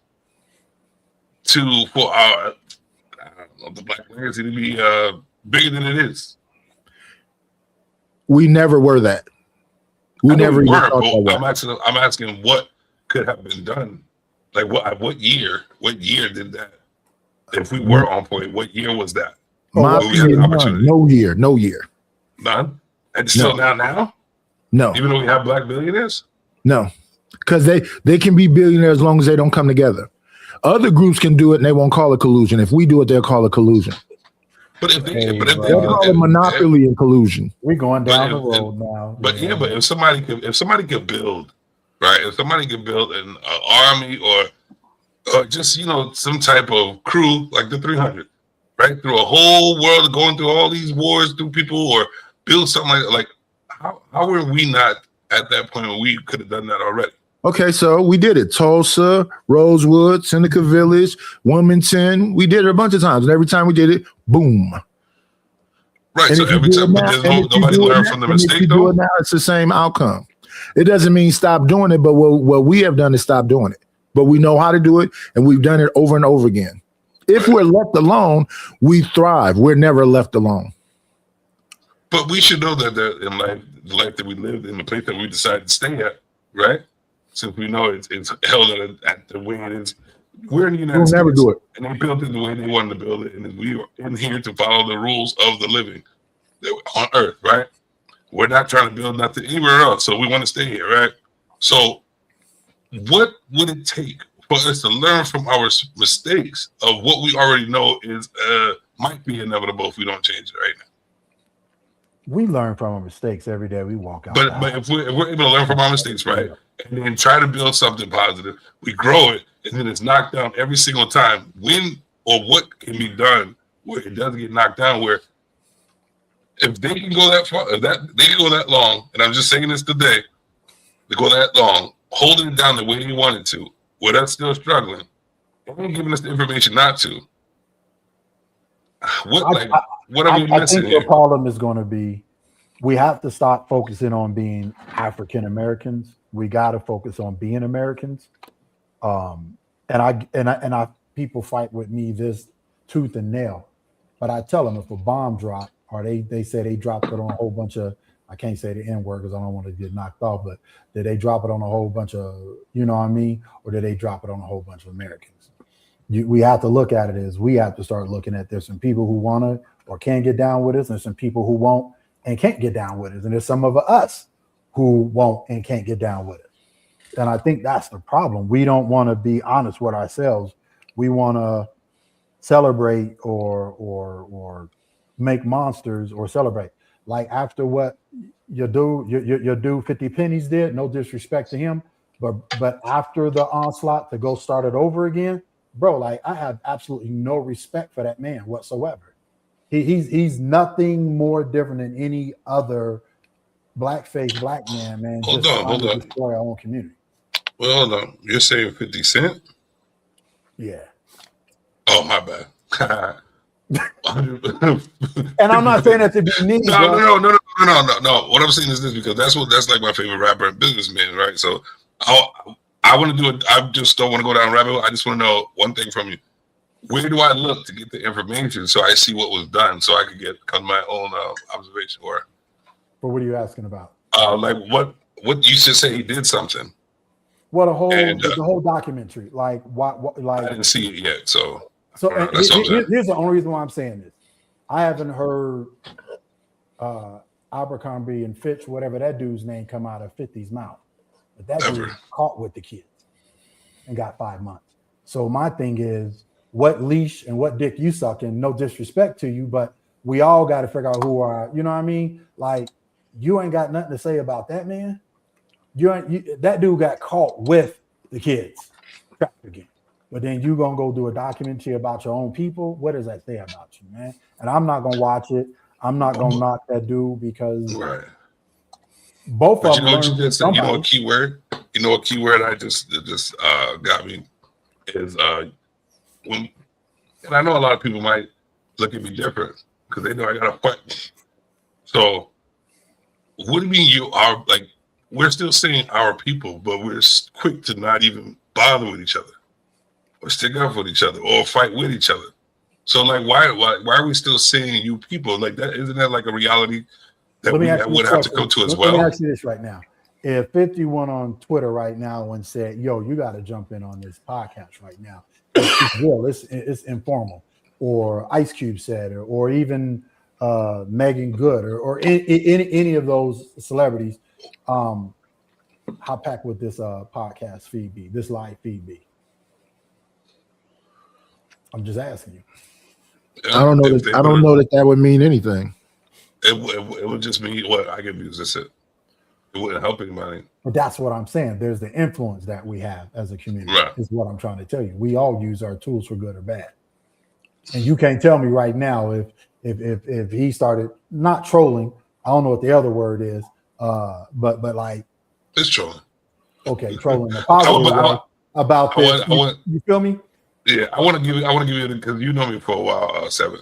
our the black legacy to be bigger than it is. We never were that. We never even thought about that. I'm asking what could have been done. Like what year did that? If we were on point, what year was that? My opinion, no year. None. And still now? No. Even though we have black billionaires? No. Because they can be billionaires as long as they don't come together. Other groups can do it and they won't call it collusion. If we do it, they'll call it collusion. But if they They'll call it monopoly and collusion. We're going down the road now. But if somebody could build, right? If somebody could build an army or just some type of crew like the 300, right? Through a whole world, going through all these wars, through people, or build something like how were we not at that point when we could have done that already? Okay, so we did it. Tulsa, Rosewood, Seneca Village, Wilmington. We did it a bunch of times. And every time we did it, boom. Right. So every time, nobody learned from the mistake, if you do it now, it's the same outcome. It doesn't mean stop doing it, but what we have done is stop doing it. But we know how to do it, and we've done it over and over again. If we're left alone, we thrive. We're never left alone. But we should know that in life, the life that we live in, the place that we decided to stay at, right? Since we know it's held at the way it is, we're in the United States. We'll never do it. And they built it the way they wanted to build it. And we are in here to follow the rules of the living on Earth, right? We're not trying to build nothing anywhere else. So we want to stay here, right? So what would it take for us to learn from our mistakes of what we already know is might be inevitable if we don't change it right now? We learn from our mistakes every day we walk out. But if we're able to learn from our mistakes, right, and then try to build something positive, we grow it, and then it's knocked down every single time. When or what can be done where it doesn't get knocked down? Where if they can go that far, if they can go that long, and I'm just saying this today, they go that long, holding it down the way they wanted to, where that's still struggling, and giving us the information not to. What are we missing? I think the problem is going to be we have to stop focusing on being African Americans. We got to focus on being Americans. And people fight with me this tooth and nail, but I tell them if a bomb drop, or they say they dropped it on a whole bunch of, I can't say the N word because I don't want to get knocked off, but did they drop it on a whole bunch of, you know what I mean? Or did they drop it on a whole bunch of Americans? We have to look at it as we have to start looking at there's some people who want to or can get down with us, and there's some people who won't and can't get down with us. And there's some of us who won't and can't get down with it. And I think that's the problem. We don't want to be honest with ourselves. We want to celebrate or make monsters or celebrate. Like after what your dude 50 Pennies did, no disrespect to him, but after the onslaught to go start it over again, bro, like I have absolutely no respect for that man whatsoever. He's nothing more different than any other blackface black man. Hold on. Destroy our own community. Well, hold on. You're saying 50 Cent? Yeah. Oh, my bad. And I'm not saying that to be mean. No. What I'm saying is this, because that's like my favorite rapper and businessman, right? So I want to do it. I just don't want to go down rabbit hole. I just want to know one thing from you. Where do I look to get the information so I see what was done, so I could get my own observation? Or what are you asking about? Like what you should say he did something. What the whole documentary, like what like I didn't see it yet, so here's the only reason why I'm saying this. I haven't heard Abercrombie and Fitch, whatever that dude's name, come out of 50's mouth, but that dude caught with the kids and got 5 months. So my thing is, what leash and what dick you sucking? No disrespect to you, but we all got to figure out who are. You know what I mean? Like, you ain't got nothing to say about that man. That dude got caught with the kids again. But then you gonna go do a documentary about your own people. What does that say about you, man? And I'm not gonna watch it. I'm not gonna knock that dude because both of them. You know a keyword. You know a keyword I just got me is when, and I know a lot of people might look at me different because they know I got a point. So what do you mean you are like? We're still saying our people, but we're quick to not even bother with each other, or stick up with each other, or fight with each other. So, like, why are we still saying you people? Like that, isn't that like a reality that we would have to come to as well? Let me ask you this right now: if 50 went on Twitter right now and said, "Yo, you got to jump in on this podcast right now," it's real, it's informal, or Ice Cube said, or even Megan Good, or any of those celebrities. How packed would this podcast feed be? This live feed be? I'm just asking you. I don't know that would mean anything. It would just mean what I can use. That's it. It wouldn't help anybody. But that's what I'm saying. There's the influence that we have as a community. Right. Is what I'm trying to tell you. We all use our tools for good or bad. And you can't tell me right now if he started not trolling. I don't know what the other word is. But like it's trolling. Okay, trolling the positive about this. You feel me? Yeah, I want to give you because you know me for a while, Seven,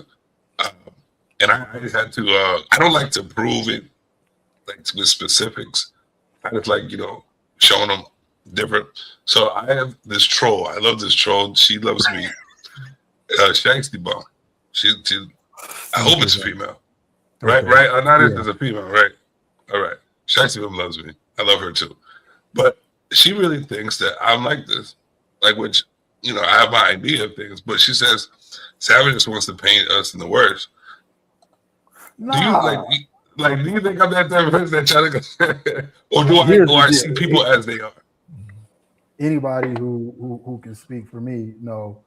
and I just had to. I don't like to prove it, like with specifics. I just like showing them different. So I have this troll. I love this troll. She loves me. Shaxty Bomb. She. I hope it's a female. Right. I'm not as a female. Right. All right. Shaxty Bomb loves me. I love her too. But she really thinks that I'm like this, like which. I have my idea of things, but she says Savage just wants to paint us in the worst. Nah. Do you think I'm that type of person that try to go, or I see people as they are? Anybody who can speak for me, no.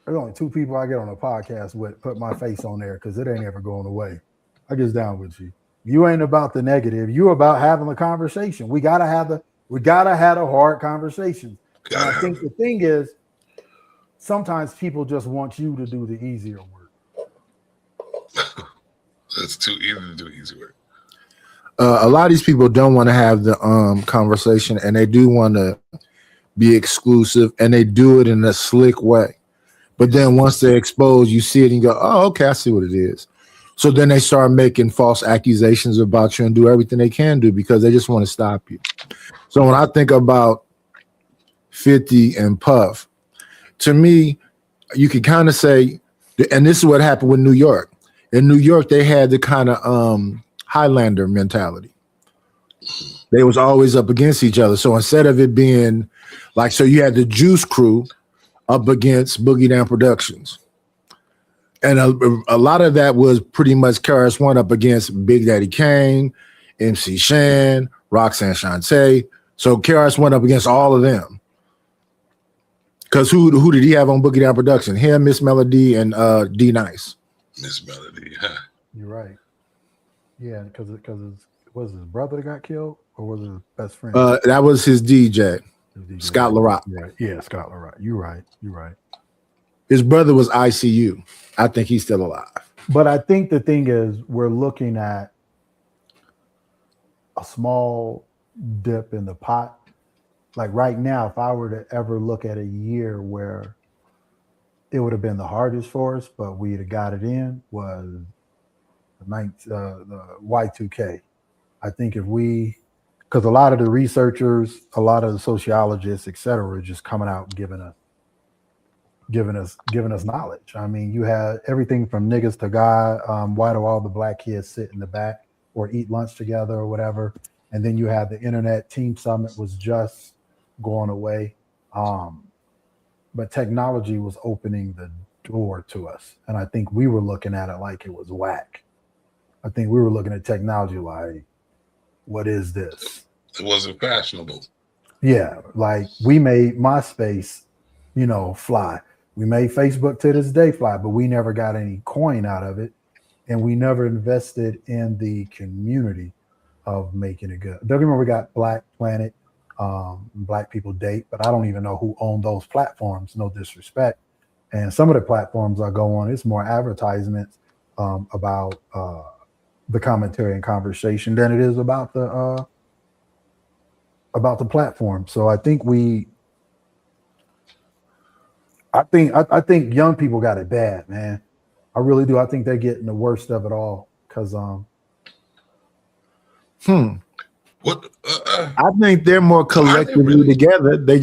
There's only two people I get on a podcast with, put my face on there because it ain't ever going away. I get down with you. You ain't about the negative. You about having a conversation. We gotta have a hard conversation. And I think the thing is, sometimes people just want you to do the easier work. It's too easy to do easy work. A lot of these people don't want to have the conversation, and they do want to be exclusive, and they do it in a slick way. But then once they're exposed, you see it and you go, "Oh, okay, I see what it is." So then they start making false accusations about you and do everything they can do because they just want to stop you. So when I think about 50 and Puff, to me, you could kind of say, and this is what happened with New York. In New York, they had the kind of Highlander mentality. They was always up against each other. So instead of it being like, so you had the Juice Crew up against Boogie Down Productions. And a lot of that was pretty much KRS-One up against Big Daddy Kane, MC Shan, Roxanne Shante. So KRS-One up against all of them. Because who did he have on Boogie Down Production? Him, Miss Melody, and D Nice. Miss Melody, You're right. Yeah, because was his brother that got killed, or was it his best friend? That was his DJ, Scott LaRock. Right. Yeah, Scott LaRock. You're right. His brother was ICU. I think he's still alive. But I think the thing is, we're looking at a small dip in the pot. Like right now, if I were to ever look at a year where it would have been the hardest for us, but we'd have got it in was the Y2K. I think if we, because a lot of the researchers, a lot of the sociologists, et cetera, are just coming out and giving us knowledge. I mean, you had everything from niggas to God. Why do all the black kids sit in the back or eat lunch together or whatever? And then you had the internet team summit was just going away. But technology was opening the door to us. And I think we were looking at it like it was whack. I think we were looking at technology like, what is this? It wasn't fashionable. Yeah, like we made MySpace, fly. We made Facebook to this day fly, but we never got any coin out of it. And we never invested in the community of making it good. Don't get me wrong, we got Black Planet, Black People Date, but I don't even know who owned those platforms, no disrespect. And some of the platforms I go on, it's more advertisements about the commentary and conversation than it is about the platform. So I think I think young people got it bad, man. I really do. I think they're getting the worst of it all because What? I think they're more collectively together. They've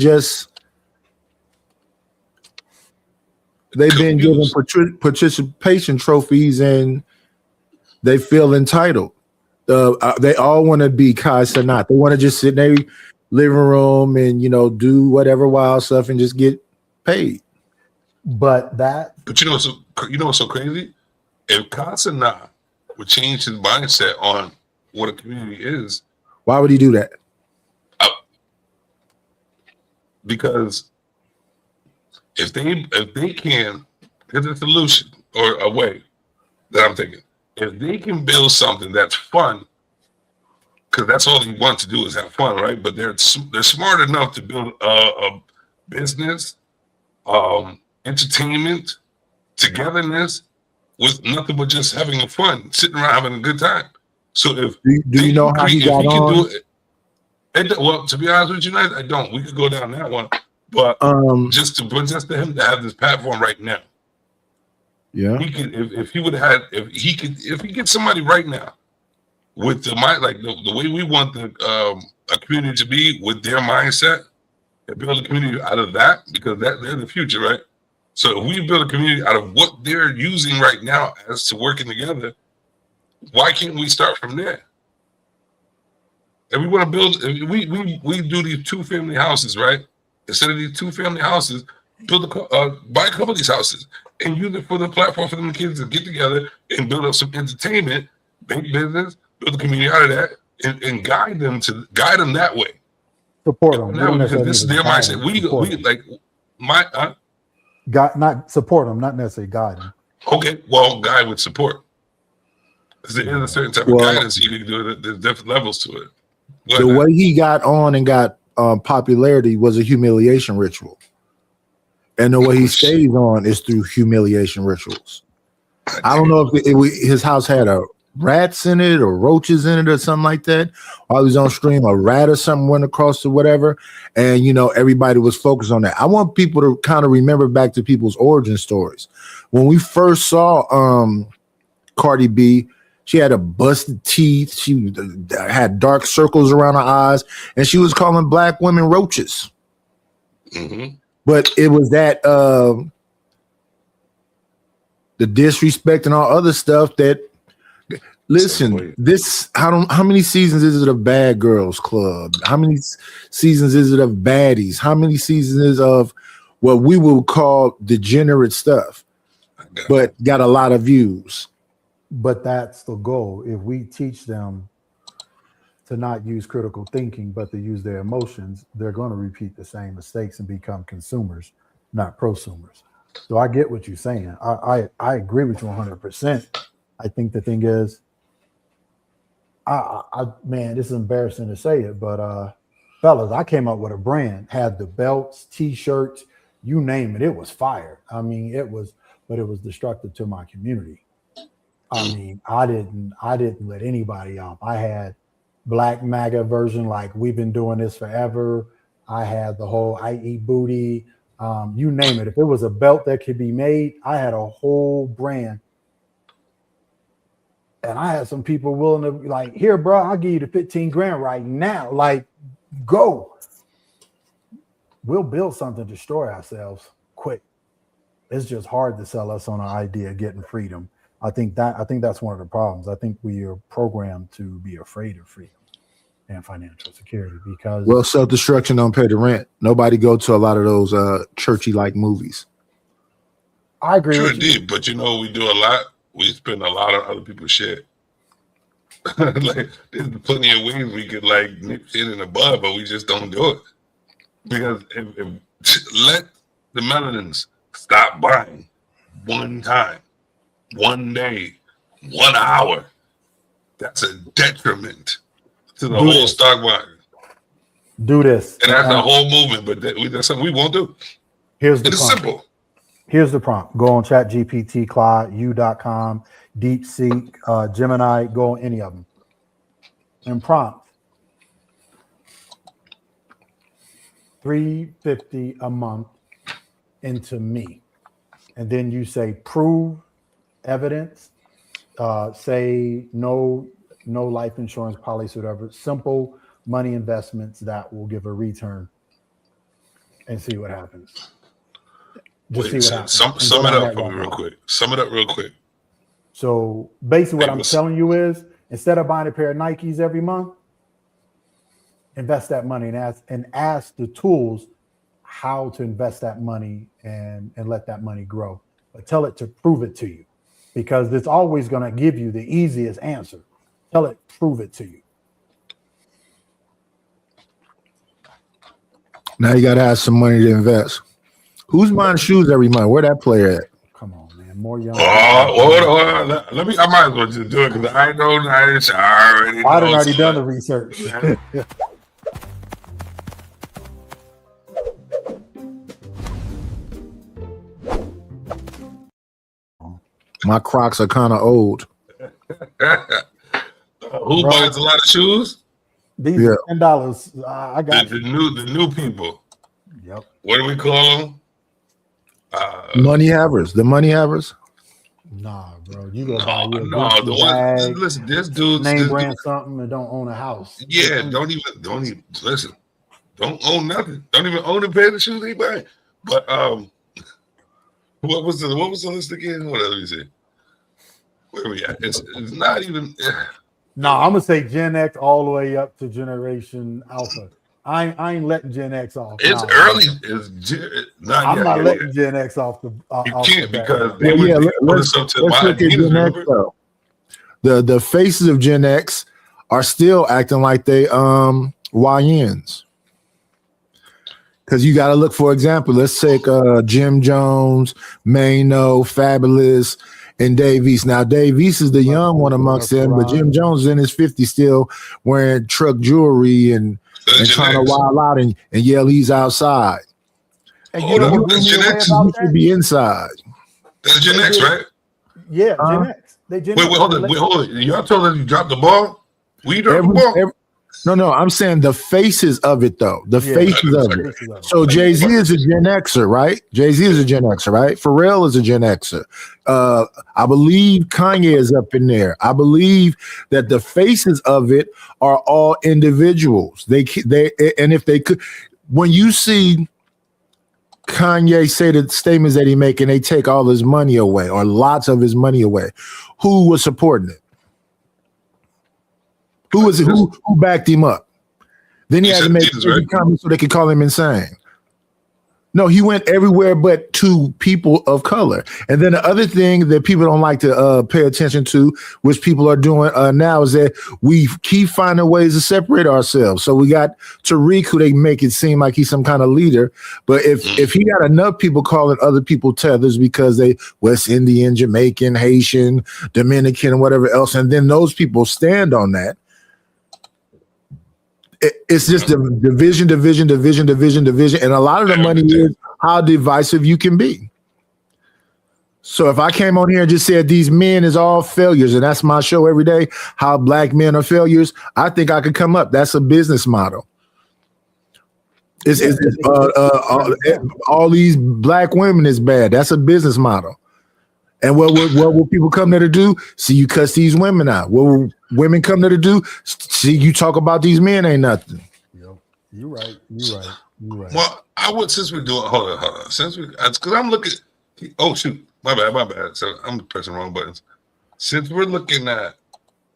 been given participation trophies and they feel entitled. They all want to be Kai Cenat. They want to just sit in their living room and do whatever wild stuff and just get paid. But you know what's so crazy? If Kai Cenat would change his mindset on what a community is, why would he do that? Because if they can, there's a solution or a way that I'm thinking. If they can build something that's fun, because that's all they want to do is have fun, right? But they're smart enough to build a business, entertainment, togetherness with nothing but just having fun, sitting around having a good time. So if do you know how he got on? Well, to be honest with you, I don't. We could go down that one, but just to him to have this platform right now. Yeah, he could if he gets somebody right now with the mind like the way we want a community to be with their mindset and build a community out of that, because they're the future, right? So if we build a community out of what they're using right now as to working together, why can't we start from there? And we want to build, we do these 2-family houses, right? Instead of these 2-family houses, buy a couple of these houses and use it for the platform for them kids to get together and build up some entertainment, make business, build a community out of that, and guide them that way. Support them. Because this is their mindset. We like not support them, not necessarily guide them. Okay, well, guide with support. Because there is a certain type of guidance you can do. There's different levels to it. The way he got on and got popularity was a humiliation ritual. And the way he stays on is through humiliation rituals. I don't know if his house had rats in it or roaches in it or something like that. While he was on stream, a rat or something went across or whatever. And, everybody was focused on that. I want people to kind of remember back to people's origin stories. When we first saw Cardi B, she had a busted teeth. She had dark circles around her eyes, and she was calling black women roaches. Mm-hmm. But it was that the disrespect and all other stuff that. Listen, how many seasons is it of Bad Girls Club? How many seasons is it of baddies? How many seasons is of what we would call degenerate stuff, but got a lot of views? But that's the goal. If we teach them to not use critical thinking, but to use their emotions, they're going to repeat the same mistakes and become consumers, not prosumers. So I get what you're saying. I agree with you 100%. I think the thing is, man, this is embarrassing to say it, but fellas, I came up with a brand, had the belts, t-shirts, you name it. It was fire. I mean, it was destructive to my community. I mean, I didn't let anybody off. I had Black MAGA version, like we've been doing this forever. I had the whole I Eat Booty. You name it. If it was a belt that could be made, I had a whole brand. And I had some people willing to be like, here, bro, I'll give you the 15 grand right now. Like, go. We'll build something to destroy ourselves quick. It's just hard to sell us on an idea of getting freedom. I think that's one of the problems. I think we are programmed to be afraid of freedom and financial security because self-destruction don't pay the rent. Nobody go to a lot of those churchy like movies. I agree Sure with you. indeed, but we do a lot. We spend a lot on other people's shit. Like there's plenty of ways we could like nip shit in the bud, but we just don't do it. Because if let the Melanins stop buying one time, one day, 1 hour, that's a detriment to the whole stock market. Do this. And that's the whole movement, but that's something we won't do. Here's the It's prompt. simple. Here's the prompt. Go on ChatGPT, Claude, U.com, DeepSeek, Gemini, go on any of them. And prompt $350 a month into me. And then you say prove evidence, say no life insurance policy, whatever, simple money investments that will give a return and see what happens. Just Wait, see what happens. sum it And go up down for that me real route. quick. Sum it up real quick. So basically what Hey, I'm what's- telling you is instead of buying a pair of Nikes every month, invest that money and ask the tools how to invest that money and let that money grow. But tell it to prove it to you because it's always going to give you the easiest answer. Tell it, prove it to you. Now you got to have some money to invest. Who's buying shoes every month? Where that player at? Come on, man. More young. Hold on. Let me. I might as well just do it because I know Nice. I already know. I done already done the research. My Crocs are kind of old. Who buys a lot of shoes? These Yeah. are $10. I got The you. new people. Yep. What do we call them? Money havers. The money havers. Nah, bro. You go buy No, your the Gucci one. bag, Listen, this dude. name brand something, and don't own a house. Yeah, don't even listen. Don't own nothing. Don't even own a pair of shoes they buy. But what was the list again? Hold on, let me see. Where are we at? It's not even. No, I'm gonna say Gen X all the way up to Generation Alpha. I ain't letting Gen X off. It's Nah, early. bro. It's I'm yet. not letting Gen X off the. You off can't the bat. because they Well, yeah, would put let's us up to look my at Gen X remember? though. The faces of Gen X are still acting like they YNs. Because you got to look, for example, let's take Jim Jones, Mano, Fabulous, and Dave East. Now, Dave East is the young one amongst them, but Jim Jones is in his 50s still wearing truck jewelry and trying to wild out and yell he's outside. And Hold you know on, what blew that's me Gen away X. about You should that? be inside. That's Gen X, right? Yeah, Huh? Gen X. They Gen Wait, X. hold on. Y'all told us you dropped the ball? We dropped the ball? No, I'm saying the faces of it though. The Yeah. faces of it. So Jay-Z is a Gen Xer, right? Jay-Z is a Gen Xer, right? Pharrell is a Gen Xer. I believe Kanye is up in there. I believe that the faces of it are all individuals. They and if they could, when you see Kanye say the statements that he make and they take all his money away or lots of his money away, who was supporting it? Who was it? Who backed him up? Then he You had to said make Jesus, right? comments so they could call him insane. No, he went everywhere but to people of color. And then the other thing that people don't like to pay attention to, which people are doing now, is that we keep finding ways to separate ourselves. So we got Tariq, who they make it seem like he's some kind of leader. But if he got enough people calling other people tethers because they West Indian, Jamaican, Haitian, Dominican, and whatever else, and then those people stand on that, it's just division, and a lot of the money is how divisive you can be. So if I came on here and just said these men is all failures, and that's my show every day, how black men are failures, I think I could come up. That's a business model. All these black women is bad. That's a business model. And what will people come there to do? See you cuss these women out. What will women come there to do? See you talk about these men ain't nothing. Yep. You're right. Well, I would, since we're doing, hold on. Because I'm looking, oh, shoot, my bad. So I'm pressing wrong buttons. Since we're looking at,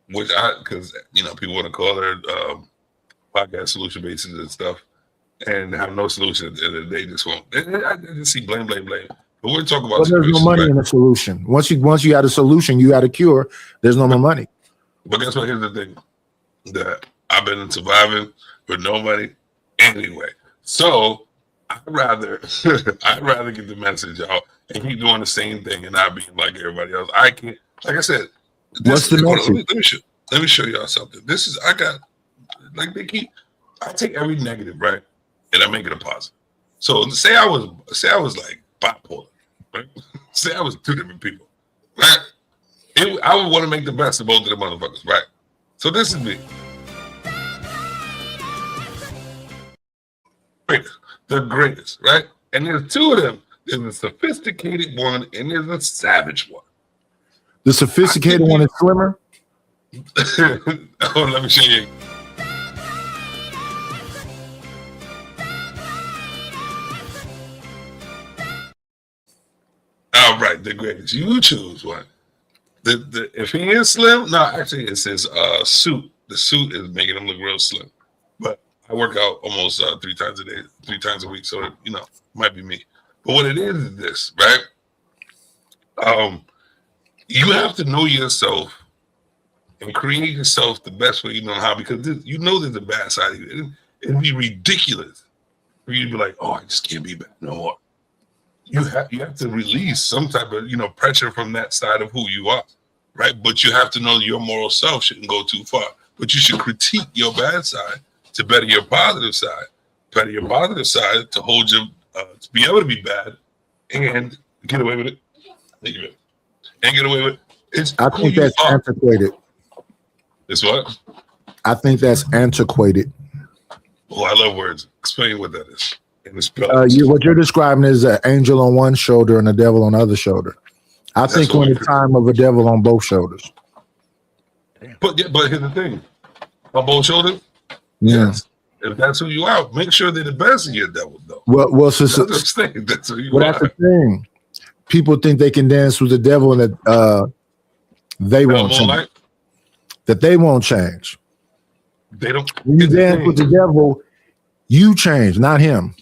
because, people want to call their podcast solution bases and stuff and have no solution, and they just won't. I just see blame. But we're talking about. But there's no money in a solution. Once you got a solution, you got a cure. There's no more money. But guess what? Here's the thing: that I've been surviving with no money anyway. So I'd rather get the message out and keep doing the same thing and not being like everybody else. I can't. Like I said, what's the message? Let me show y'all something. I take every negative, right, and I make it a positive. So say I was like bipolar, right? Say I was two different people, right? I would want to make the best of both of the motherfuckers, right? So this is me. The greatest, right? And there's two of them. There's a sophisticated one and there's a savage one. The sophisticated one is slimmer? Oh, let me show you. All right, the greatest. You choose one. If he is slim, no, actually it's his suit. The suit is making him look real slim. But I work out almost 3 times a day, 3 times a week, so it might be me. But what it is this, right? You have to know yourself and create yourself the best way you know how, because there's a bad side of you. It'd be ridiculous for you to be like, oh, I just can't be bad no more. You have to release some type of pressure from that side of who you are, right? But you have to know your moral self shouldn't go too far. But you should critique your bad side to better your positive side. Better your positive side to hold you to be able to be bad and get away with it. And get away with it. I think that's antiquated. It's what? I think that's antiquated. Oh, I love words. Explain what that is. What you're describing is an angel on one shoulder and a devil on the other shoulder. I think we're in the time of a devil on both shoulders. But here's the thing. On both shoulders? Yeah. Yes. If that's who you are, make sure they're the best of your devil, though. Well, that's who you are. That's the thing. People think they can dance with the devil and that they won't change. That they won't change. They don't. When you dance with the devil, you change, not him.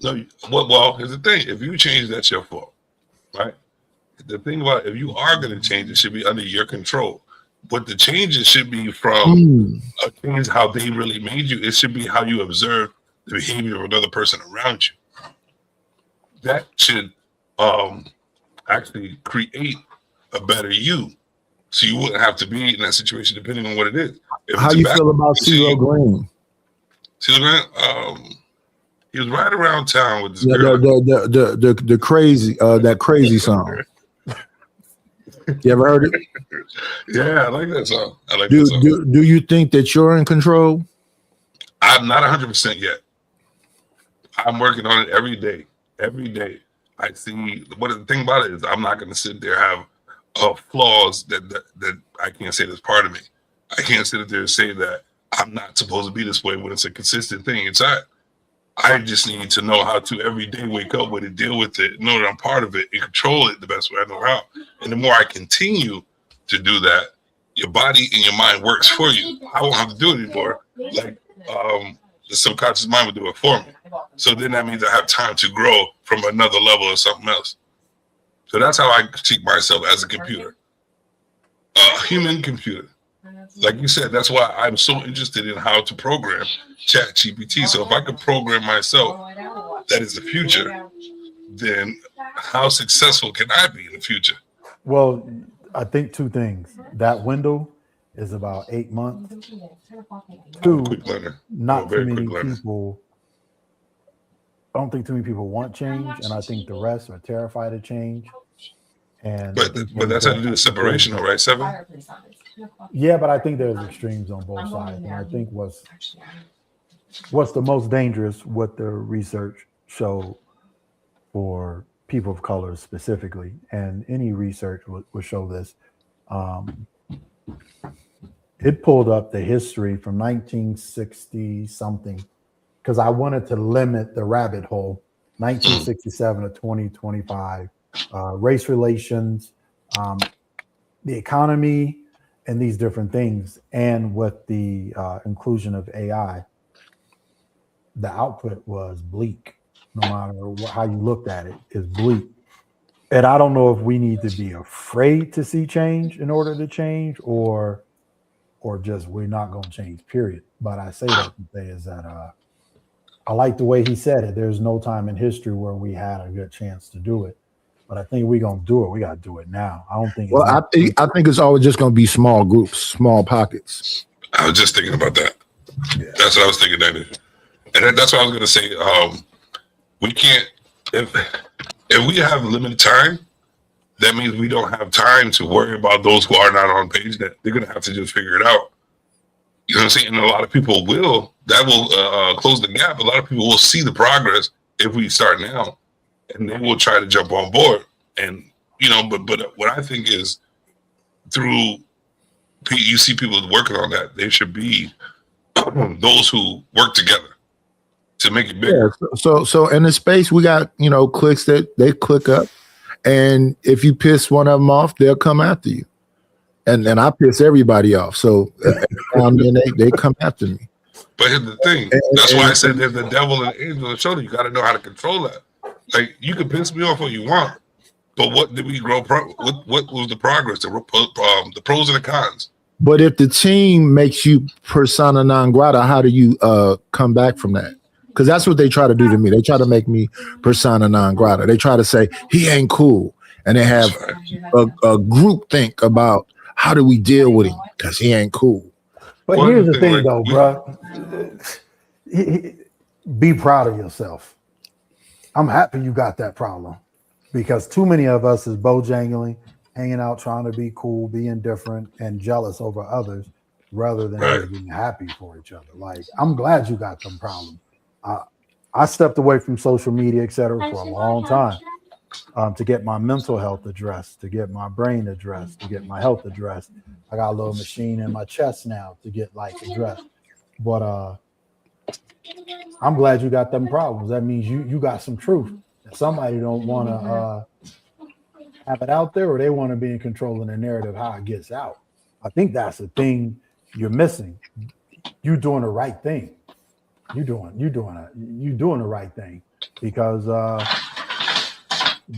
No, well, here's the thing. If you change, that's your fault, right? The thing about if you are going to change, it should be under your control. But the changes should be from change how they really made you. It should be how you observe the behavior of another person around you. That should actually create a better you, so you wouldn't have to be in that situation depending on what it is. How you feel about CeeLo Green? CeeLo Green, he was right around town with this girl. The crazy that crazy song. You ever heard it? Yeah, I like that song. Do you think that you're in control? I'm not 100% yet. I'm working on it every day. Every day. I see what the thing about it is I'm not going to sit there and have flaws that I can't say that's part of me. I can't sit there and say that I'm not supposed to be this way when it's a consistent thing inside. I just need to know how to every day wake up with it, deal with it, know that I'm part of it, and control it the best way I know how. And the more I continue to do that, your body and your mind works for you. I won't have to do it anymore. Like the subconscious mind will do it for me. So then that means I have time to grow from another level or something else. So that's how I critique myself as a computer, a human computer. Like you said, that's why I'm so interested in how to program ChatGPT. So if I could program myself, that is the future, then how successful can I be in the future? Well, I think 2 things. That window is about 8 months. 2, not too many people. I don't think too many people want change, and I think the rest are terrified of change. And but that's how to do the separation, right, Seven? Yeah, but I think there's extremes on both sides, and I think what's what's the most dangerous? What the research showed for people of color specifically, and any research would show this. It pulled up the history from 1960 something because I wanted to limit the rabbit hole. 1967 to 2025, race relations, the economy, and these different things. And with the inclusion of AI, the output was bleak. No matter how you looked at it, is bleak. And I don't know if we need to be afraid to see change in order to change, or just we're not going to change, period. But I say that to say is that I like the way he said it. There's no time in history where we had a good chance to do it. But I think we're going to do it. We got to do it now. I don't think. Well, I think it's always just going to be small groups, small pockets. I was just thinking about that. Yeah. That's what I was thinking, Dennis. And that's what I was going to say. We can't, if we have limited time, that means we don't have time to worry about those who are not on page, that they're going to have to just figure it out. You know what I'm saying? And a lot of people will close the gap. A lot of people will see the progress if we start now, and they will try to jump on board. And, you know, but what I think is through, you see people working on that, they should be those who work together to make it bigger. Yeah, so in the space, we got, you know, clicks that they click up. And if you piss one of them off, they'll come after you. And I piss everybody off. So they come after me. But here's the thing. That's why I said there's the devil and the angel on the shoulder. You got to know how to control that. Like, you can piss me off all you want, but what did we grow? What was the progress? The pros and the cons. But if the team makes you persona non grata, how do you come back from that? Because that's what they try to do to me. They try to make me persona non grata. They try to say he ain't cool, and they have a group think about how do we deal with him because he ain't cool. But here's the thing, though, bro. Be proud of yourself. I'm happy you got that problem, because too many of us is bojangling, hanging out, trying to be cool, being different, and jealous over others rather than just being happy for each other. Like, I'm glad you got them problems. I stepped away from social media, et cetera, for a long time to get my mental health addressed, to get my brain addressed, to get my health addressed. I got a little machine in my chest now to get like addressed. But I'm glad you got them problems. That means you got some truth. If somebody don't want to have it out there, or they want to be in control of the narrative, how it gets out. I think that's the thing you're missing. You doing the right thing. You doing the right thing, because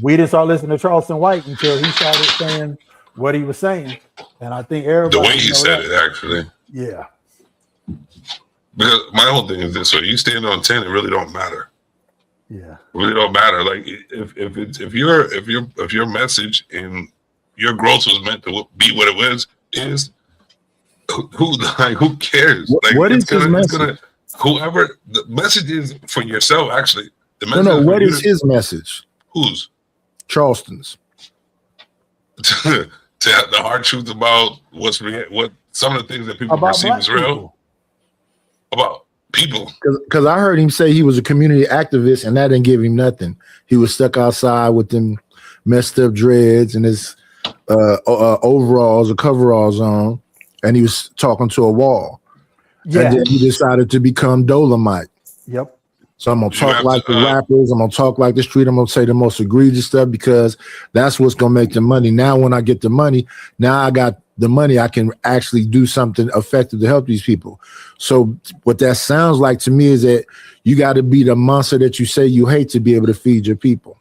we didn't start listening to Charleston White until he started saying what he was saying, and I think everybody, the way he said it, actually, yeah. Because my whole thing is this: so you stand on 10, it really don't matter. Yeah, it really don't matter. Like if your message and your growth was meant to be what it was, is who cares? Like, what is his message? Whoever the message is for yourself, actually. The message no. What is his message? Whose? Charleston's. To have the hard truth about what some of the things that people perceive as real. People. About people. Because I heard him say he was a community activist, and that didn't give him nothing. He was stuck outside with them messed up dreads and his overalls or coveralls on, and he was talking to a wall. Yeah. And then he decided to become Dolomite. Yep. So I'm going to talk like the rappers. I'm going to talk like the street. I'm going to say the most egregious stuff, because that's what's going to make the money. Now, when I get the money, now I got the money, I can actually do something effective to help these people. So what that sounds like to me is that you got to be the monster that you say you hate to be able to feed your people.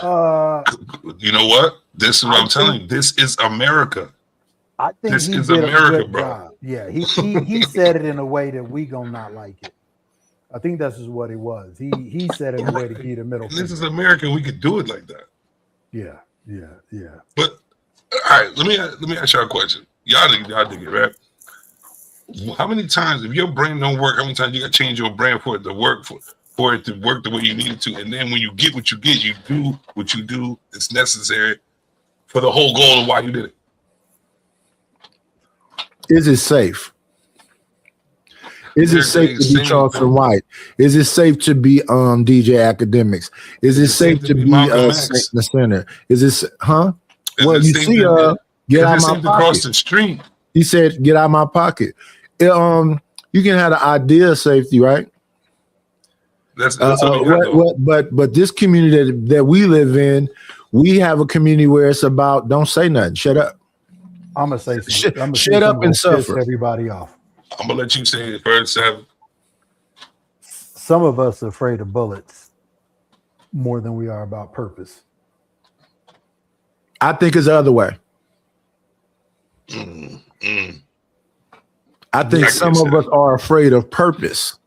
You know what? This is what I'm telling you. This is America. I think this he is did America, a good bro. job. Yeah, he said it in a way that we gonna not like it. I think that's just what it was. He said it in a way to keep the middle. This is America. We could do it like that. Yeah. But all right, let me ask y'all a question. Y'all dig it, right? How many times, if your brain don't work, how many times you got to change your brain for it to work for it to work the way you need it to? And then when you get what you get, you do what you do. It's necessary for the whole goal of why you did it. Is it safe? Is it safe to be Charleston White? Is it safe to be DJ Academics? Is it safe to be the Center? Is this Well, you see, get out my pocket. Across the street. He said, "Get out my pocket." You can have the idea of safety, right? That's but this community that we live in, we have a community where it's about don't say nothing, shut up. I'm gonna say something. Shut up and suffer. Everybody off. I'm gonna let you say it first, Sam. Some of us are afraid of bullets more than we are about purpose. I think it's the other way. I think some of us are afraid of purpose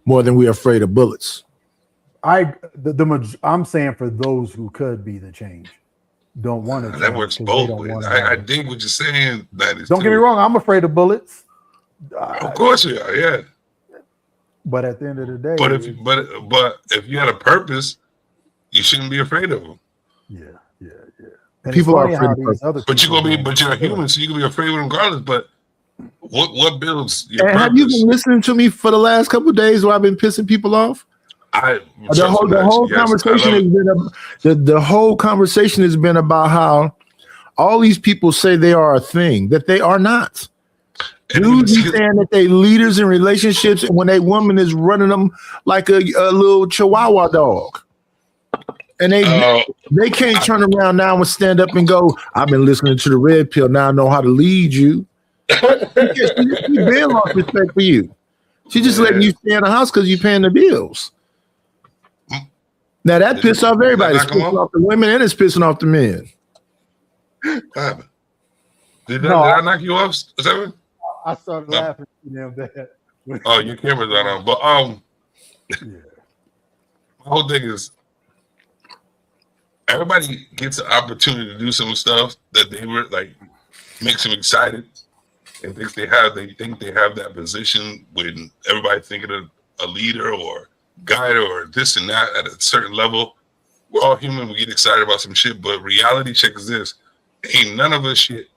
more than we're afraid of bullets. I'm saying for those who could be the change, don't want to. That works both ways. I dig what you're saying. Don't get me wrong. I'm afraid of bullets. Of course you are. Yeah. But at the end of the day, but if you had a purpose, you shouldn't be afraid of them. Yeah. And people are afraid of purpose. But you're a human, so you can be afraid of them regardless. But what builds your purpose? Have you been listening to me for the last couple of days where I've been pissing people off? The whole conversation has been about how all these people say they are a thing that they are not. Dudes be saying that they leaders in relationships, and when a woman is running them like a little Chihuahua dog, and they can't turn around now and stand up and go, "I've been listening to the red pill. Now I know how to lead you." She been lost respect for you. She just letting you stay in the house because you're paying the bills. Now that pisses off everybody. It's pissing off the women and it's pissing off the men. Did I knock you off, Seven? I started laughing damn bad. Oh, your camera's not on. But my whole thing is everybody gets an opportunity to do some stuff that they were like makes them excited and think they have that position when everybody thinking of a leader or guide or this and that at a certain level. We're all human, we get excited about some shit, but reality check is this. Ain't none of us shit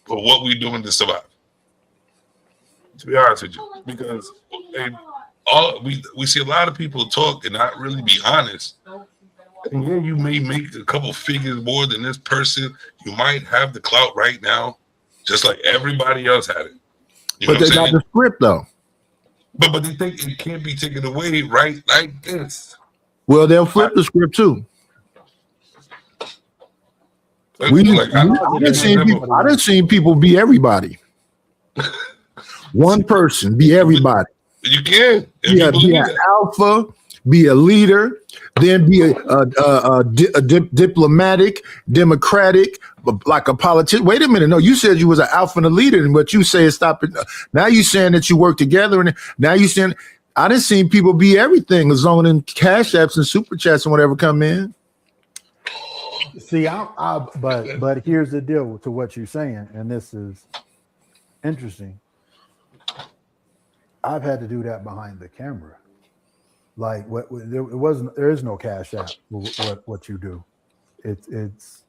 but what we doing to survive. To be honest with you. Because we see a lot of people talk and not really be honest. And yeah, you may make a couple figures more than this person. You might have the clout right now, just like everybody else had it. But they got the script though. But they think it can't be taken away right like this. Well, they'll flip the script too. I didn't see people be everybody. One person be everybody. You can. Be an alpha, be a leader, then be a diplomatic, democratic, like a politician. Wait a minute. No, you said you was an alpha and a leader, and what you say is stop it. Now you saying that you work together, and now you saying I didn't see people be everything as long as cash apps and super chats and whatever come in. See, but here's the deal to what you're saying, and this is interesting. I've had to do that behind the camera. Like there is no cash app. What you do, is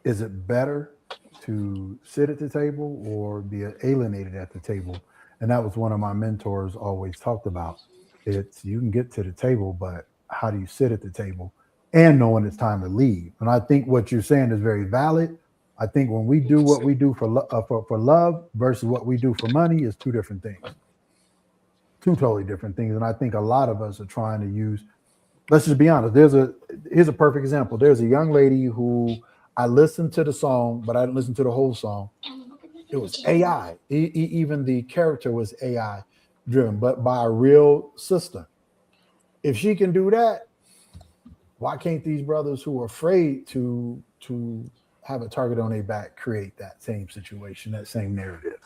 it better to sit at the table or be alienated at the table? And that was one of my mentors always talked about. It's you can get to the table, but how do you sit at the table and know when it's time to leave? And I think what you're saying is very valid. I think when we do what we do for love versus what we do for money is two different things. Two totally different things. And I think a lot of us are trying to use, let's just be honest. Here's a perfect example. There's a young lady who I listened to the song, but I didn't listen to the whole song. It was AI. Even the character was AI driven, but by a real sister. If she can do that, why can't these brothers who are afraid to have a target on their back create that same situation, that same narrative?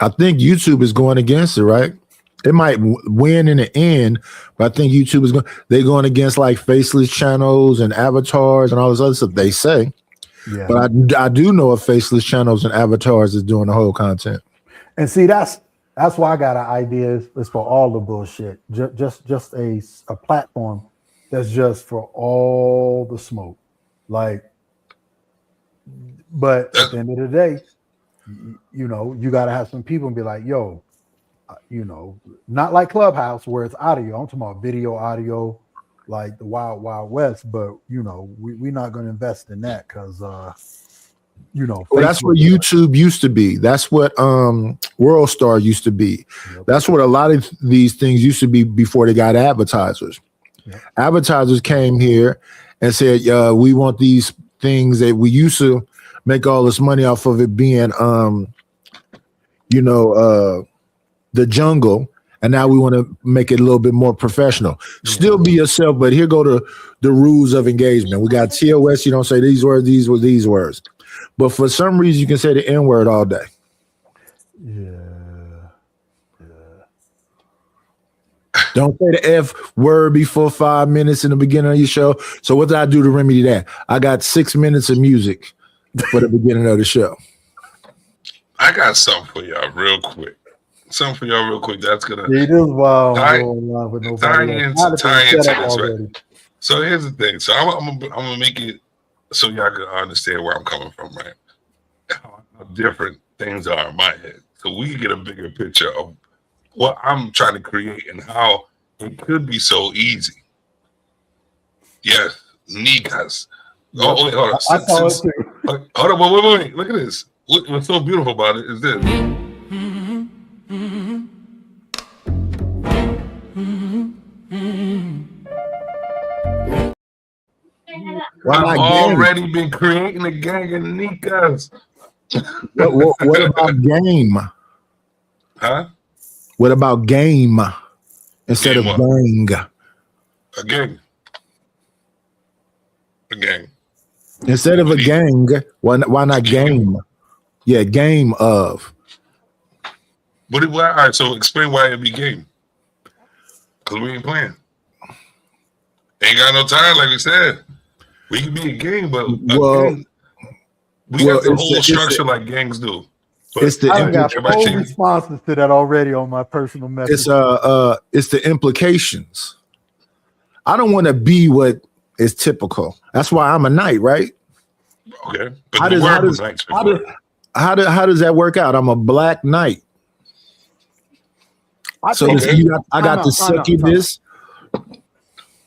I think YouTube is going against it, right? It might win in the end, but I think YouTube is going against like faceless channels and avatars and all this other stuff they say. Yeah. But I do know of faceless channels and avatars is doing the whole content. And see, that's why I got an idea is for all the bullshit. Just a platform that's just for all the smoke. Like, but at the end of the day, you know, you got to have some people and be like, yo, you know, not like Clubhouse where it's audio. I'm talking about video, audio, like the Wild Wild West. But you know, we're not going to invest in that because, you know, well, that's what YouTube used to be. That's what WorldStar used to be. Yep. That's what a lot of these things used to be before they got advertisers. Yep. Advertisers came here and said, we want these things that we used to make all this money off of it being, you know, the jungle, and now we want to make it a little bit more professional. Still be yourself, but here go the rules of engagement. We got TOS, you don't say these words, these words. But for some reason, you can say the N word all day. Yeah. Don't say the F word before 5 minutes in the beginning of your show. So what did I do to remedy that? I got 6 minutes of music for the beginning of the show. I got something for y'all real quick. That's gonna It is wild. tie Tie into this, right? So here's the thing. So I'm gonna make it so y'all can understand where I'm coming from, right? How different things are in my head, so we can get a bigger picture of what I'm trying to create and how it could be so easy. Yes, niggas. Oh, wait, hold on. I saw it too. Hold on, wait. Look at this. What's so beautiful about it is this. I've already been creating a gang of niggas. What about game? Huh? What about game instead Game of what? gang? A gang. Instead of a gang, why not game? Yeah, game of. All right, so explain why it be game. Because we ain't playing. Ain't got no time, like we said. We can be a game, but gang, we got the whole structure like gangs do. But I got full responses to that already on my personal message. It's the implications. I don't want to be what is typical. That's why I'm a knight, right? Okay. But How does that work out? I'm a black knight. I got to succubus.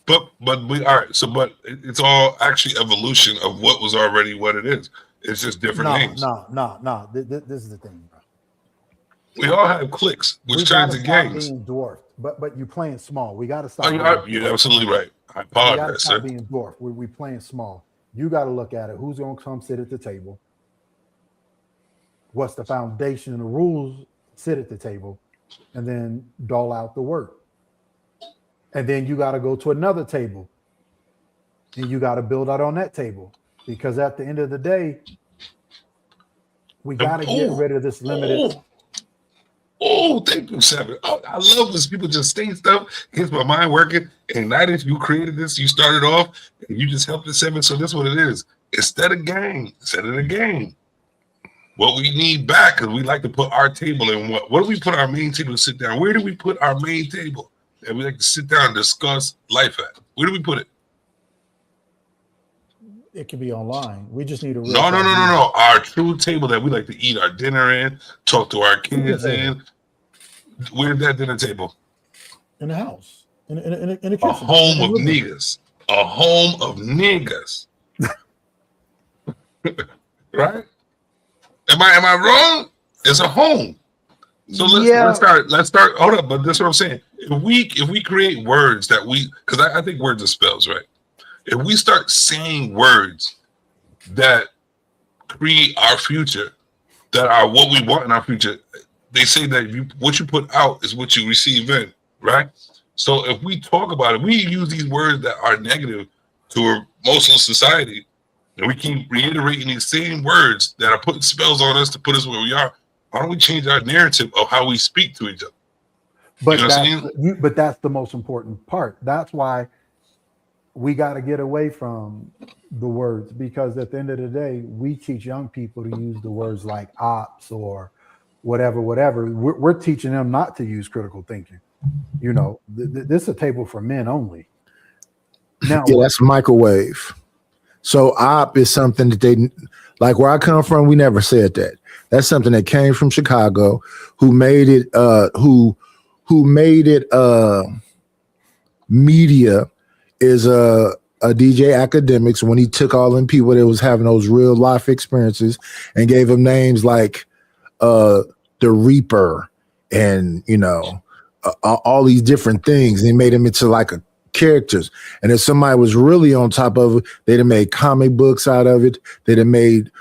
But it's all actually evolution of what was already what it is. It's just different names. No. This is the thing, bro. We all have cliques, which turns to gangs. Being dwarfed, but you're playing small. We got to stop. You're absolutely right. I apologize, sir. Being dwarfed. We playing small. You got to look at it. Who's going to come sit at the table? What's the foundation and the rules? Sit at the table, and then dole out the work. And then you got to go to another table, and you got to build out on that table. Because at the end of the day, we got to get rid of this limited. Thank you, Seven. I love this. People just say stuff, gets my mind working. And Ignited, you created this, you started off, and you just helped the Seven. So this is what it is. Instead of a game. What we need back, because we like to put our table in what do we put our main table to sit down? Where do we put our main table? And we like to sit down and discuss life at. Where do we put it? It can be online. We just need a real. No. Our true table that we like to eat our dinner in, talk to our kids in. Where's that dinner table? In the house. In the kitchen. A home of niggas. A home of niggas. Right? Am I wrong? It's a home. So let's start. Hold up, but that's what I'm saying. If we create words that because I think words are spells, right? If we start saying words that create our future, that are what we want in our future, they say that what you put out is what you receive in, right? So if we talk about it, we use these words that are negative to most of society, and we keep reiterating these same words that are putting spells on us to put us where we are. Why don't we change our narrative of how we speak to each other? But that's the most important part. That's why we got to get away from the words, because at the end of the day, we teach young people to use the words like ops or whatever. We're teaching them not to use critical thinking. You know, this is a table for men only. Now, that's microwave. So op is something that they like. Where I come from, we never said that. That's something that came from Chicago. Who made it? Who made it? Media is a DJ Academics when he took all them people that was having those real life experiences and gave them names like the Reaper and all these different things. They made them into like a characters. And if somebody was really on top of it, they'd have made comic books out of it. They'd have made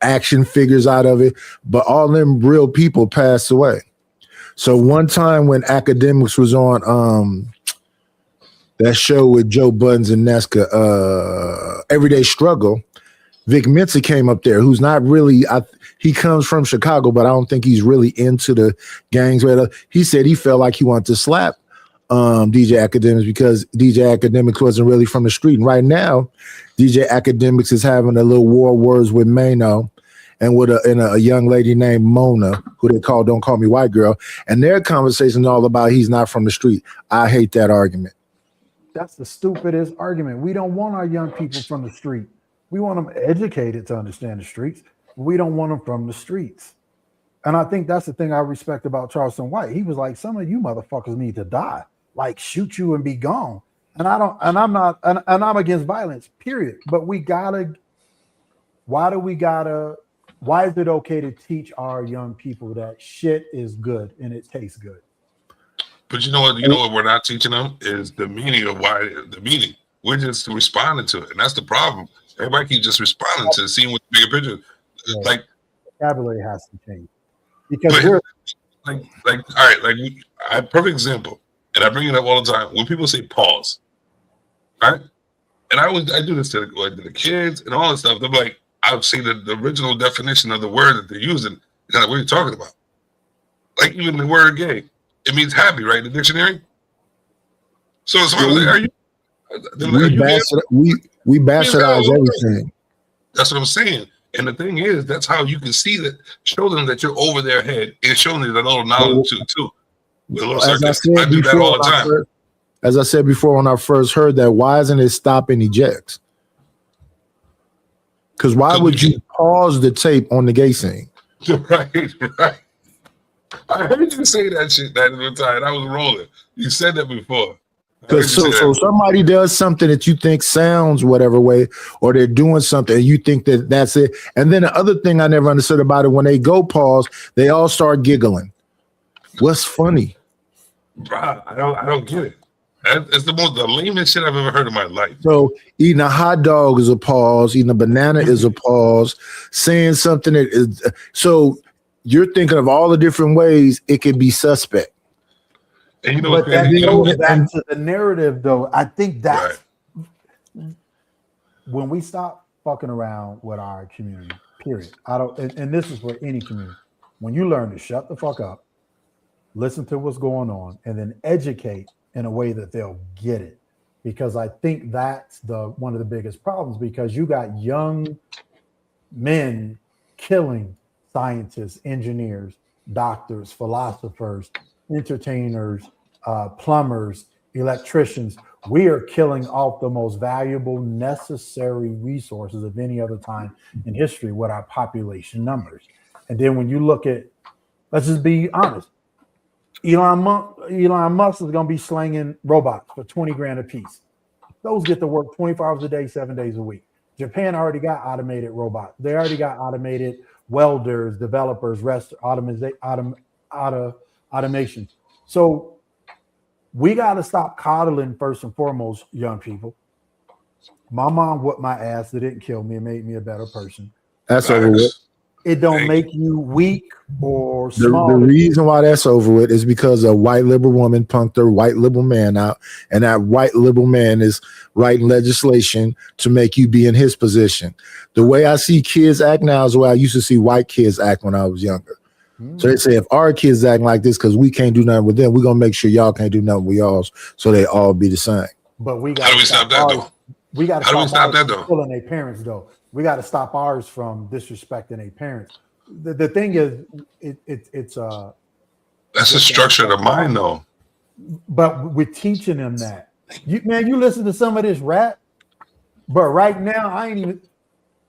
action figures out of it. But all them real people passed away. So one time when Academics was on that show with Joe Buttons and Nesca, Everyday Struggle, Vic Mensa came up there, who's not really, he comes from Chicago, but I don't think he's really into the gangs. He said he felt like he wanted to slap DJ Academics because DJ Academics wasn't really from the street. And right now, DJ Academics is having a little war words with Mano and with a young lady named Mona, who they call Don't Call Me White Girl. And their conversation is all about he's not from the street. I hate that argument. That's the stupidest argument. We don't want our young people from the street. We want them educated to understand the streets. We don't want them from the streets. And I think that's the thing I respect about Charleston White. He was like, some of you motherfuckers need to die, like shoot you and be gone. And I'm against violence, period. But why is it okay to teach our young people that shit is good and it tastes good? But you know what we're not teaching them is the meaning of the meaning. We're just responding to it. And that's the problem. Everybody keeps just responding to seeing what the bigger picture. Yeah. Like vocabulary has to change. Because I perfect example, and I bring it up all the time. When people say pause, right? And I do this to the kids and all this stuff. They're like, I've seen the original definition of the word that they're using. And like, what are you talking about? Like even the word gay, it means happy, right? In the dictionary. So it's like, we bastardize everything. That's what I'm saying. And the thing is, that's how you can see that, show them that you're over their head and show them a little knowledge too. As I said before when I first heard that, why isn't it stop and ejects? Because why would you pause the tape on the gay scene? Right. I heard you say that shit that time. I was rolling. You said that before. Because so somebody does something that you think sounds whatever way, or they're doing something and you think that that's it. And then the other thing I never understood about it, when they go pause, they all start giggling. What's funny? Bro, I don't get it. It's the lamest shit I've ever heard in my life. So eating a hot dog is a pause. Eating a banana is a pause. Saying something that is so you're thinking of all the different ways it could be suspect. And but that goes back to the narrative, though. I think that's when we stop fucking around with our community. Period. And this is for any community. When you learn to shut the fuck up, listen to what's going on, and then educate in a way that they'll get it. Because I think that's one of the biggest problems, because you got young men killing scientists, engineers, doctors, philosophers, entertainers, plumbers, electricians. We are killing off the most valuable, necessary resources of any other time in history with our population numbers. And then when you look at, let's just be honest, Elon Musk is going to be slanging robots for 20 grand a piece. Those get to work 24 hours a day, 7 days a week. Japan already got automated robots. They already got automated welders, developers, automation. So we got to stop coddling, first and foremost, young people. My mom whipped my ass. It didn't kill me. It made me a better person. That's over with. It don't make you weak or small. The reason why that's over with is because a white liberal woman punked her white liberal man out, and that white liberal man is writing legislation to make you be in his position. The way I see kids act now is the way I used to see white kids act when I was younger. So they say if our kids acting like this because we can't do nothing with them, we're gonna make sure y'all can't do nothing with y'all's, so they all be the same. But we got. How do we stop that though? We got to stop that though. Killing their parents though. We got to stop ours from disrespecting their parents. The thing is, it's that's the structure of the mind though. But we're teaching them that. You listen to some of this rap. But right now, I ain't even.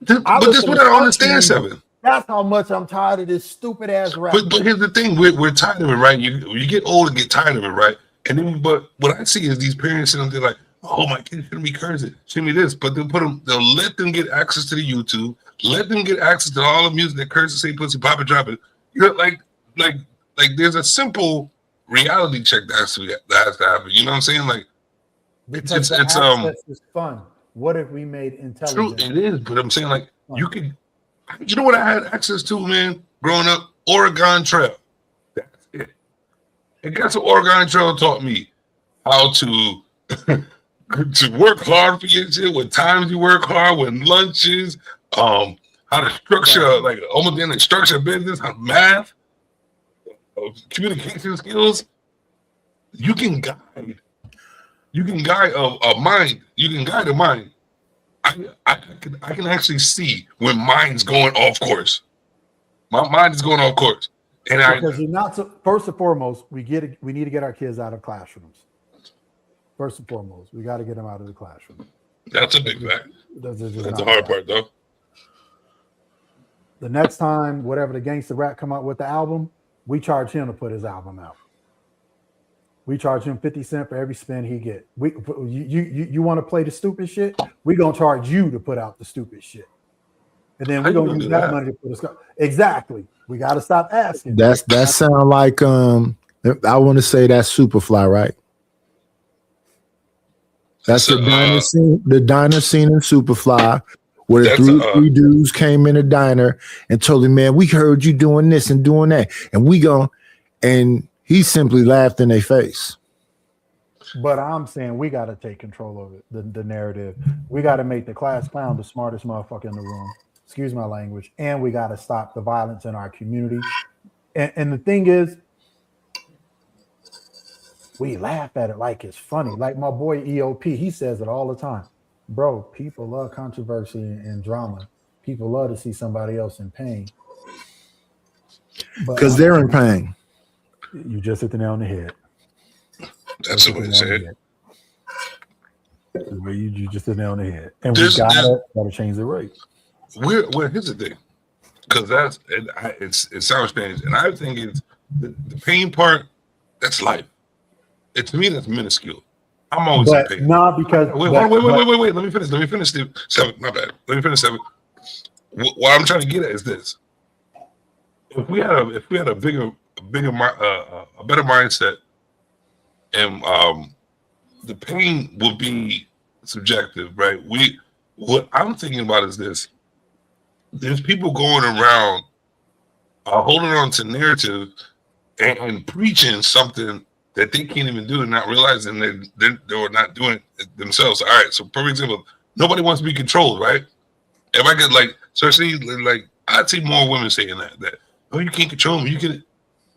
But this is what I don't understand, Seven. That's how much I'm tired of this stupid ass rap. But here's the thing: we're tired of it, right? You get old and get tired of it, right? And then, but what I see is these parents sitting there like, "Oh, my kid shouldn't be cursing, shouldn't be this," but they'll let them get access to the YouTube, let them get access to all the music that curses, say pussy, pop it, drop it. You know, like there's a simple reality check that has to happen. You know what I'm saying? Like, because it's is fun. What if we made intelligence? True, it is, but I'm saying like you could. You know what I had access to, man, growing up? Oregon Trail. That's it. And guess what Oregon Trail taught me? How to work hard for your shit, what times you work hard, when lunches, how to structure, like almost in the structure business, how math, communication skills. You can guide a mind. You can guide a mind. I can actually see when mine's going off course. My mind is going off course, and because you're not so, first and foremost, we need to get our kids out of classrooms. First and foremost, we got to get them out of the classroom. That's a big fact. That's the hard part, though. The next time, whatever the Gangsta Rap come out with the album, we charge him to put his album out. We charge him 50 cents for every spin he get. You want to play the stupid shit? We're going to charge you to put out the stupid shit. And then we're going to use that money to put us. Exactly. We got to stop asking. That sound like, I want to say that's Superfly, right? That's the diner scene in Superfly, where the three dudes came in a diner and told him, man, we heard you doing this and doing that. And he simply laughed in their face. But I'm saying we got to take control of it, the narrative. We got to make the class clown the smartest motherfucker in the room. Excuse my language. And we got to stop the violence in our community. And the thing is, we laugh at it like it's funny. Like my boy EOP, he says it all the time. Bro, people love controversy and drama. People love to see somebody else in pain. Because they're in pain. You just hit the nail on the head. That's the way to say it. You just hit the nail on the head. And we gotta change the rate. Here's the thing. Because it sounds strange. And I think it's the pain part, that's life. To me, that's minuscule. I'm always in pain. Not because wait. Let me finish. Seven. My bad. Let me finish 7. What I'm trying to get at is this: if we had a better mindset, and the pain would be subjective, right? What I'm thinking about is this: there's people going around holding on to narrative and preaching something that they can't even do and not realizing they're not doing it themselves. All right, so for example, nobody wants to be controlled, right? If I could especially I'd see more women saying that oh, you can't control them,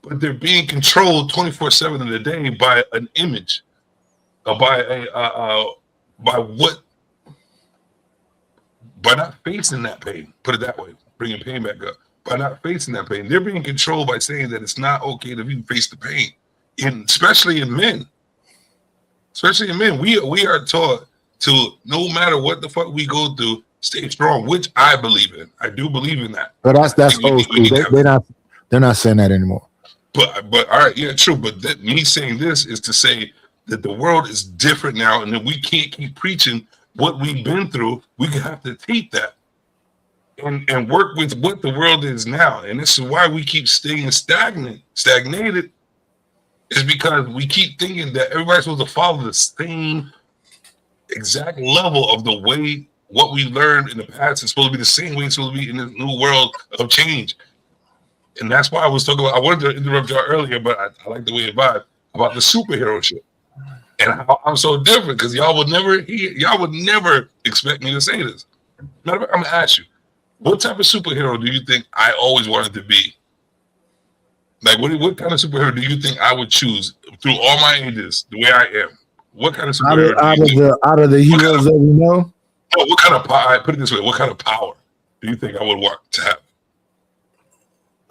but they're being controlled 24/7 of the day by an image, or by not facing that pain. Put it that way, bringing pain back up. By not facing that pain, they're being controlled by saying that it's not okay to even face the pain. Especially in men, we are taught to, no matter what the fuck we go through, stay strong, which I believe in. I do believe in that. But that's old school. They're not saying that anymore. But all right, yeah, true. But me saying this is to say that the world is different now, and that we can't keep preaching what we've been through. We have to take that and work with what the world is now. And this is why we keep staying stagnated. Is because we keep thinking that everybody's supposed to follow the same exact level of the way what we learned in the past is supposed to be the same way it's supposed to be in this new world of change. And that's why I was talking about, I wanted to interrupt y'all earlier, but I like the way it vibed about the superhero shit. And how I'm so different, because y'all would never expect me to say this. Matter of fact, I'm gonna ask you, what type of superhero do you think I always wanted to be? Like, what kind of superhero do you think I would choose through all my ages, the way I am? What kind of superhero out of the heroes that we know? No, what kind of power? I put it this way: what kind of power do you think I would want to have?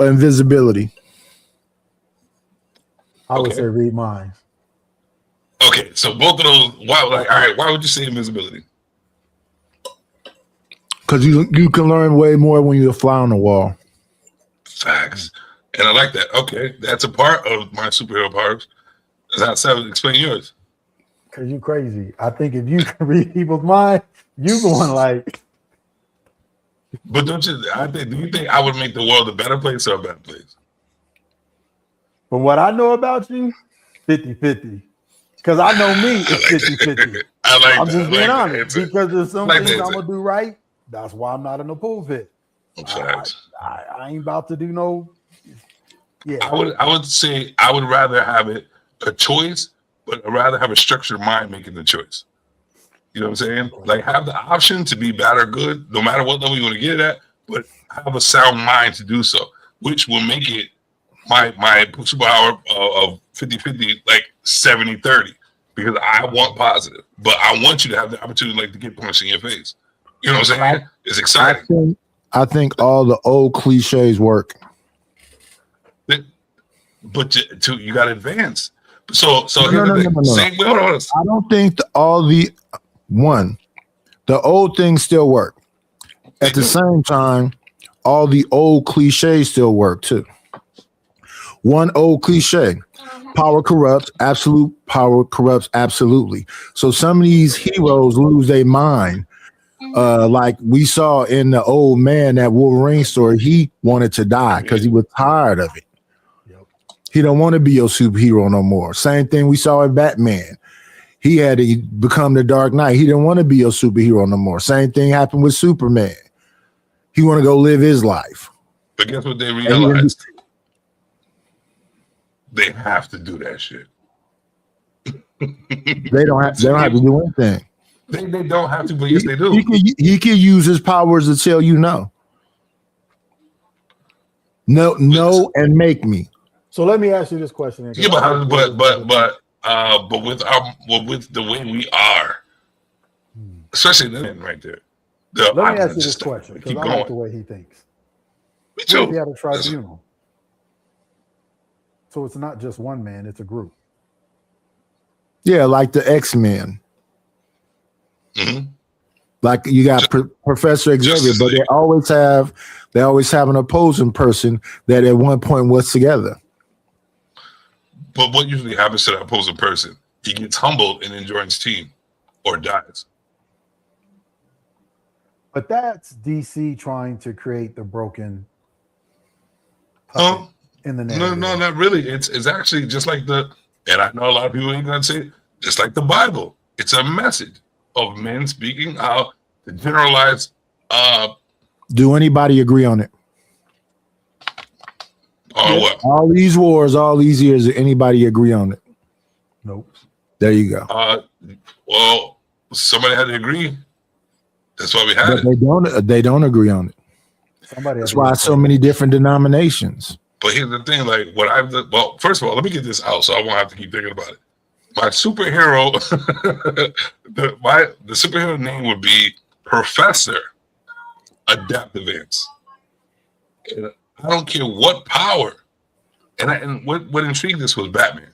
Invisibility. I would say read minds. Okay, so both of those. Why? All right. Why would you say invisibility? Because you can learn way more when you're a fly on the wall. Facts. And I like that. Okay, that's a part of my superhero powers. That's how explain yours. Because you crazy. I think if you can read people's mind, you going like. But do you think I would make the world a better place or a better place? From what I know about you, 50-50. Because I know me, it's 50-50. I like I'm that. just being honest. Answer. Because there's some Like things that I'm answer. going to do right. That's why I'm not in the pulpit. Facts. I ain't about to do no. Yeah. I would say I would rather have it a choice, but I'd rather have a structured mind making the choice. You know what I'm saying? Like have the option to be bad or good, no matter what level you want to get it at, but have a sound mind to do so, which will make it my superpower of 50-50 like 70-30, because I want positive, but I want you to have the opportunity like to get punched in your face. You know what I'm saying? It's exciting. I think all the old cliches work. But you got to advance. So No. hold on. I don't think the old things still work. At the same time, all the old cliches still work too. One old cliche: power corrupts. Absolute power corrupts absolutely. So some of these heroes lose their mind. Like we saw in the old man, that Wolverine story, he wanted to die because he was tired of it. He don't want to be your superhero no more. Same thing we saw in Batman. He had to become the Dark Knight. He didn't want to be your superhero no more. Same thing happened with Superman. He want to go live his life. But guess what they realized? They have to do that shit. They don't have to do anything. They don't have to, but yes, they do. He can use his powers to tell you no. No, and make me. So let me ask you this question. Yeah, but with the way we are, especially then right there. Let me ask you this question, because I like the way he thinks. Me too. He had a tribunal. So it's not just one man, it's a group. Yeah, like the X-Men. Mm-hmm. Like you got Professor Xavier, but they always have an opposing person that at one point was together. But what usually happens to that opposing person? He gets humbled and then joins team or dies. But that's DC trying to create the broken No, in the narrative. no, not really. It's actually just like and I know a lot of people ain't gonna say it, just like the Bible. It's a message of men speaking out to generalize. Do anybody agree on it? What? All these wars, all these years, did anybody agree on it? Nope. There you go. Well, somebody had to agree. That's why we had it. They don't agree on it. That's why so many different denominations. But here's the thing, like well, first of all, let me get this out so I won't have to keep thinking about it. My superhero, the superhero name would be Professor Adaptivance. And I don't care what power. And what intrigued us was Batman.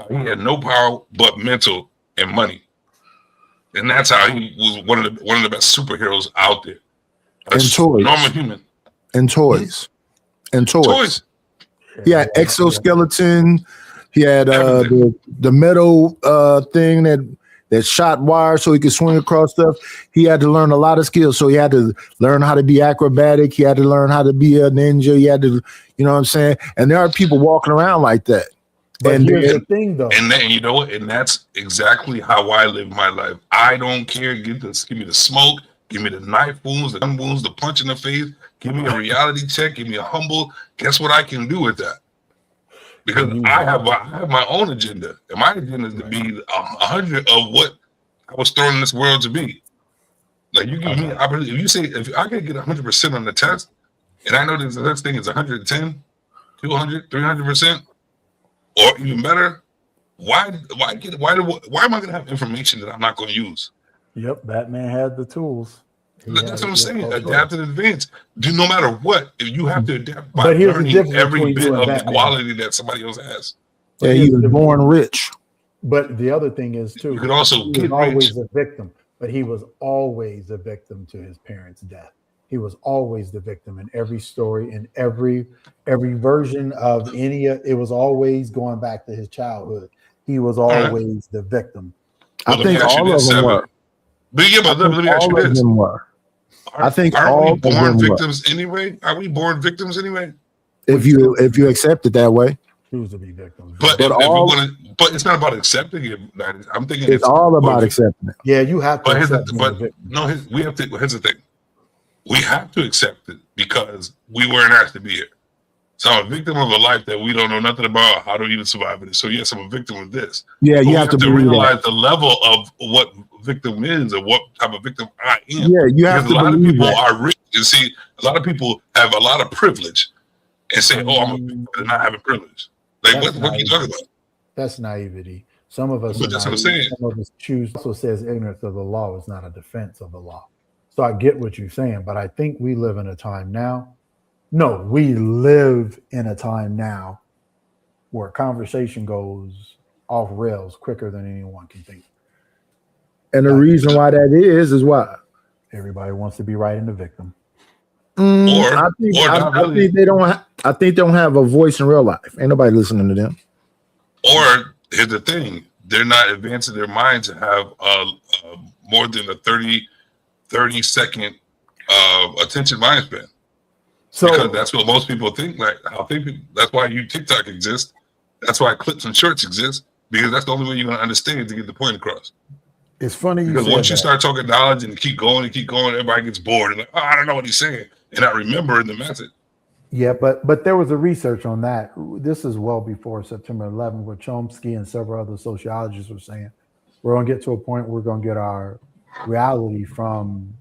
He had no power but mental and money. And that's how he was one of the best superheroes out there. And toys. Normal human. And toys. And toys. Toys. He had exoskeleton. He had the metal thing that shot wire so he could swing across stuff. He had to learn a lot of skills. So he had to learn how to be acrobatic. He had to learn how to be a ninja. He had to, you know what I'm saying? And there are people walking around like that. But here's the thing, though. And then, you know what? And that's exactly how I live my life. I don't care. Give me the smoke. Give me the knife wounds, the gun wounds, the punch in the face. Give me a reality check. Give me a humble. Guess what I can do with that? Because I have my own agenda. And my agenda is to be 100 of what I was thrown in this world to be. Like you give me an opportunity. If you say, if I can get 100% on the test, and I know the next thing is 110, 200, 300%, or even better, why am I going to have information that I'm not going to use? Yep, Batman had the tools. That's what I'm saying. Adapt and advance. Do no matter what. If you have to adapt by but here's the learning difference every bit of Batman. the quality that somebody else has. Yeah, he was born rich. But the other thing is too, You could also he get was always rich. a victim. but he was always a victim to his parents' death. He was always the victim in every story, in every version of any. It was always going back to his childhood. He was always the victim. Well, I think all of them were. But yeah, but let me ask you All of this: them were. I think aren't all we of them born were. victims anyway? Are we born victims anyway? If you accept it that way, Choose to be victims. But if we want to, but it's not about accepting it. I'm thinking it's all about accepting it. Yeah, you have to. But accept being a but victim. no, we have to. Here's the thing: we have to accept it because we weren't asked to be here. So I'm a victim of a life that we don't know nothing about, how to even survive it. So yes, I'm a victim of this. Yeah, But you we have to realize the level of what victim is and what type of victim I am. Yeah, you have Because to a lot of believe people that. are rich and see a lot of people have a lot of privilege and say, "Oh, I'm a victim of not having privilege." Like what are you talking about? That's naivety. Some of us But are that's what I'm naive. saying. Some of us choose. Also says ignorance of the law is not a defense of the law. So I get what you're saying, but I think we live in a time now. No, we live in a time now where conversation goes off rails quicker than anyone can think. And the reason why that is why Everybody wants to be right and the victim. I think they don't. I think they don't have a voice in real life. Ain't nobody listening to them. Or here's the thing: they're not advancing their minds to have more than a 30 second attention mind span. So because that's what most people think. Like that's why TikTok exists. That's why clips and shorts exist, because that's the only way you're gonna understand to get the point across. it's funny Because once you start talking knowledge and keep going, everybody gets bored and like, oh, I don't know what he's saying, and not remembering the message. Yeah, but there was a research on that. This is well before September 11th, where Chomsky and several other sociologists were saying we're going to get to a point where we're going to get our reality from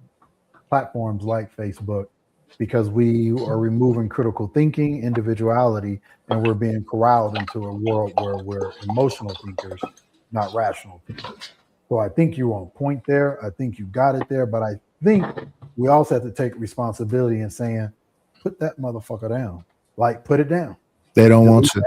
platforms like Facebook, because we are removing critical thinking, individuality, and we're being corralled into a world where we're emotional thinkers, not rational thinkers. So I think you're on point there. I think you got it there, but I think we also have to take responsibility in saying, put that motherfucker down. Like, put it down. They don't want to.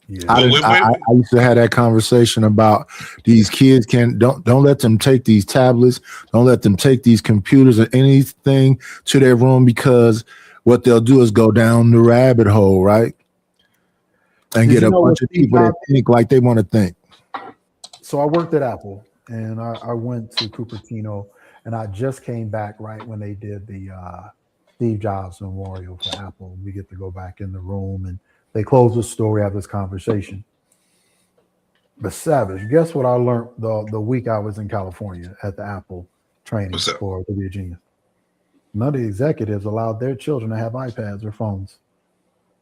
Yeah. I used to have that conversation about these kids don't let them take these tablets, don't let them take these computers or anything to their room, because what they'll do is go down the rabbit hole, right? And get a bunch of people that think like they want to think. So I worked at Apple, and I went to Cupertino, and I just came back right when they did the Steve Jobs Memorial for Apple. We get to go back in the room, and they close the story, have this conversation. But Savage, guess what I learned the week I was in California at the Apple training for the Virginia? None of the executives allowed their children to have iPads or phones.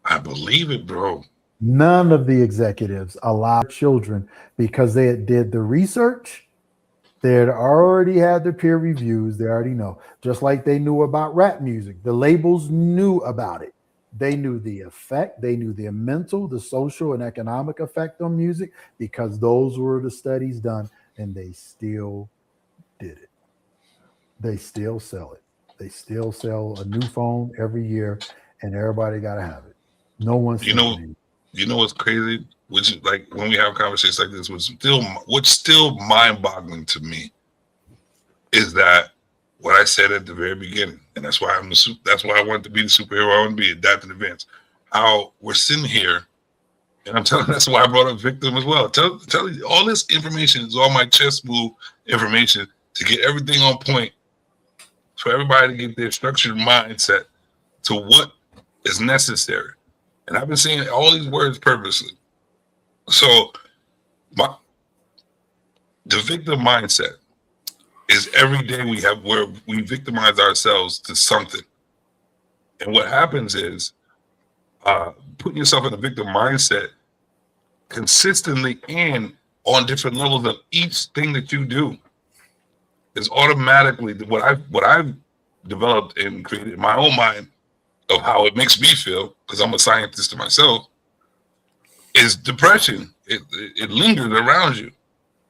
I believe it, bro. None of the executives allowed children, because they did the research. They had already had their peer reviews. They already know. Just like they knew about rap music. The labels knew about it. They knew the effect. They knew the mental, the social, and economic effect on music, because those were the studies done, and they still did it. They still sell it. They still sell a new phone every year, and everybody got to have it. No one's You know what's crazy? Which is like when we have conversations like this, what's still mind-boggling to me is that what I said at the very beginning, and that's why I wanted to be the superhero I want to be, adapt in advance. How we're sitting here, and I'm telling. That's why I brought up victim as well. Tell you all this information is all my chess move information to get everything on point, for everybody to get their structured mindset to what is necessary. And I've been saying all these words purposely. So the victim mindset is every day where we victimize ourselves to something. And what happens is putting yourself in a victim mindset consistently and on different levels of each thing that you do is automatically what I've developed and created in my own mind of how it makes me feel, because I'm a scientist to myself, is depression. It lingers around you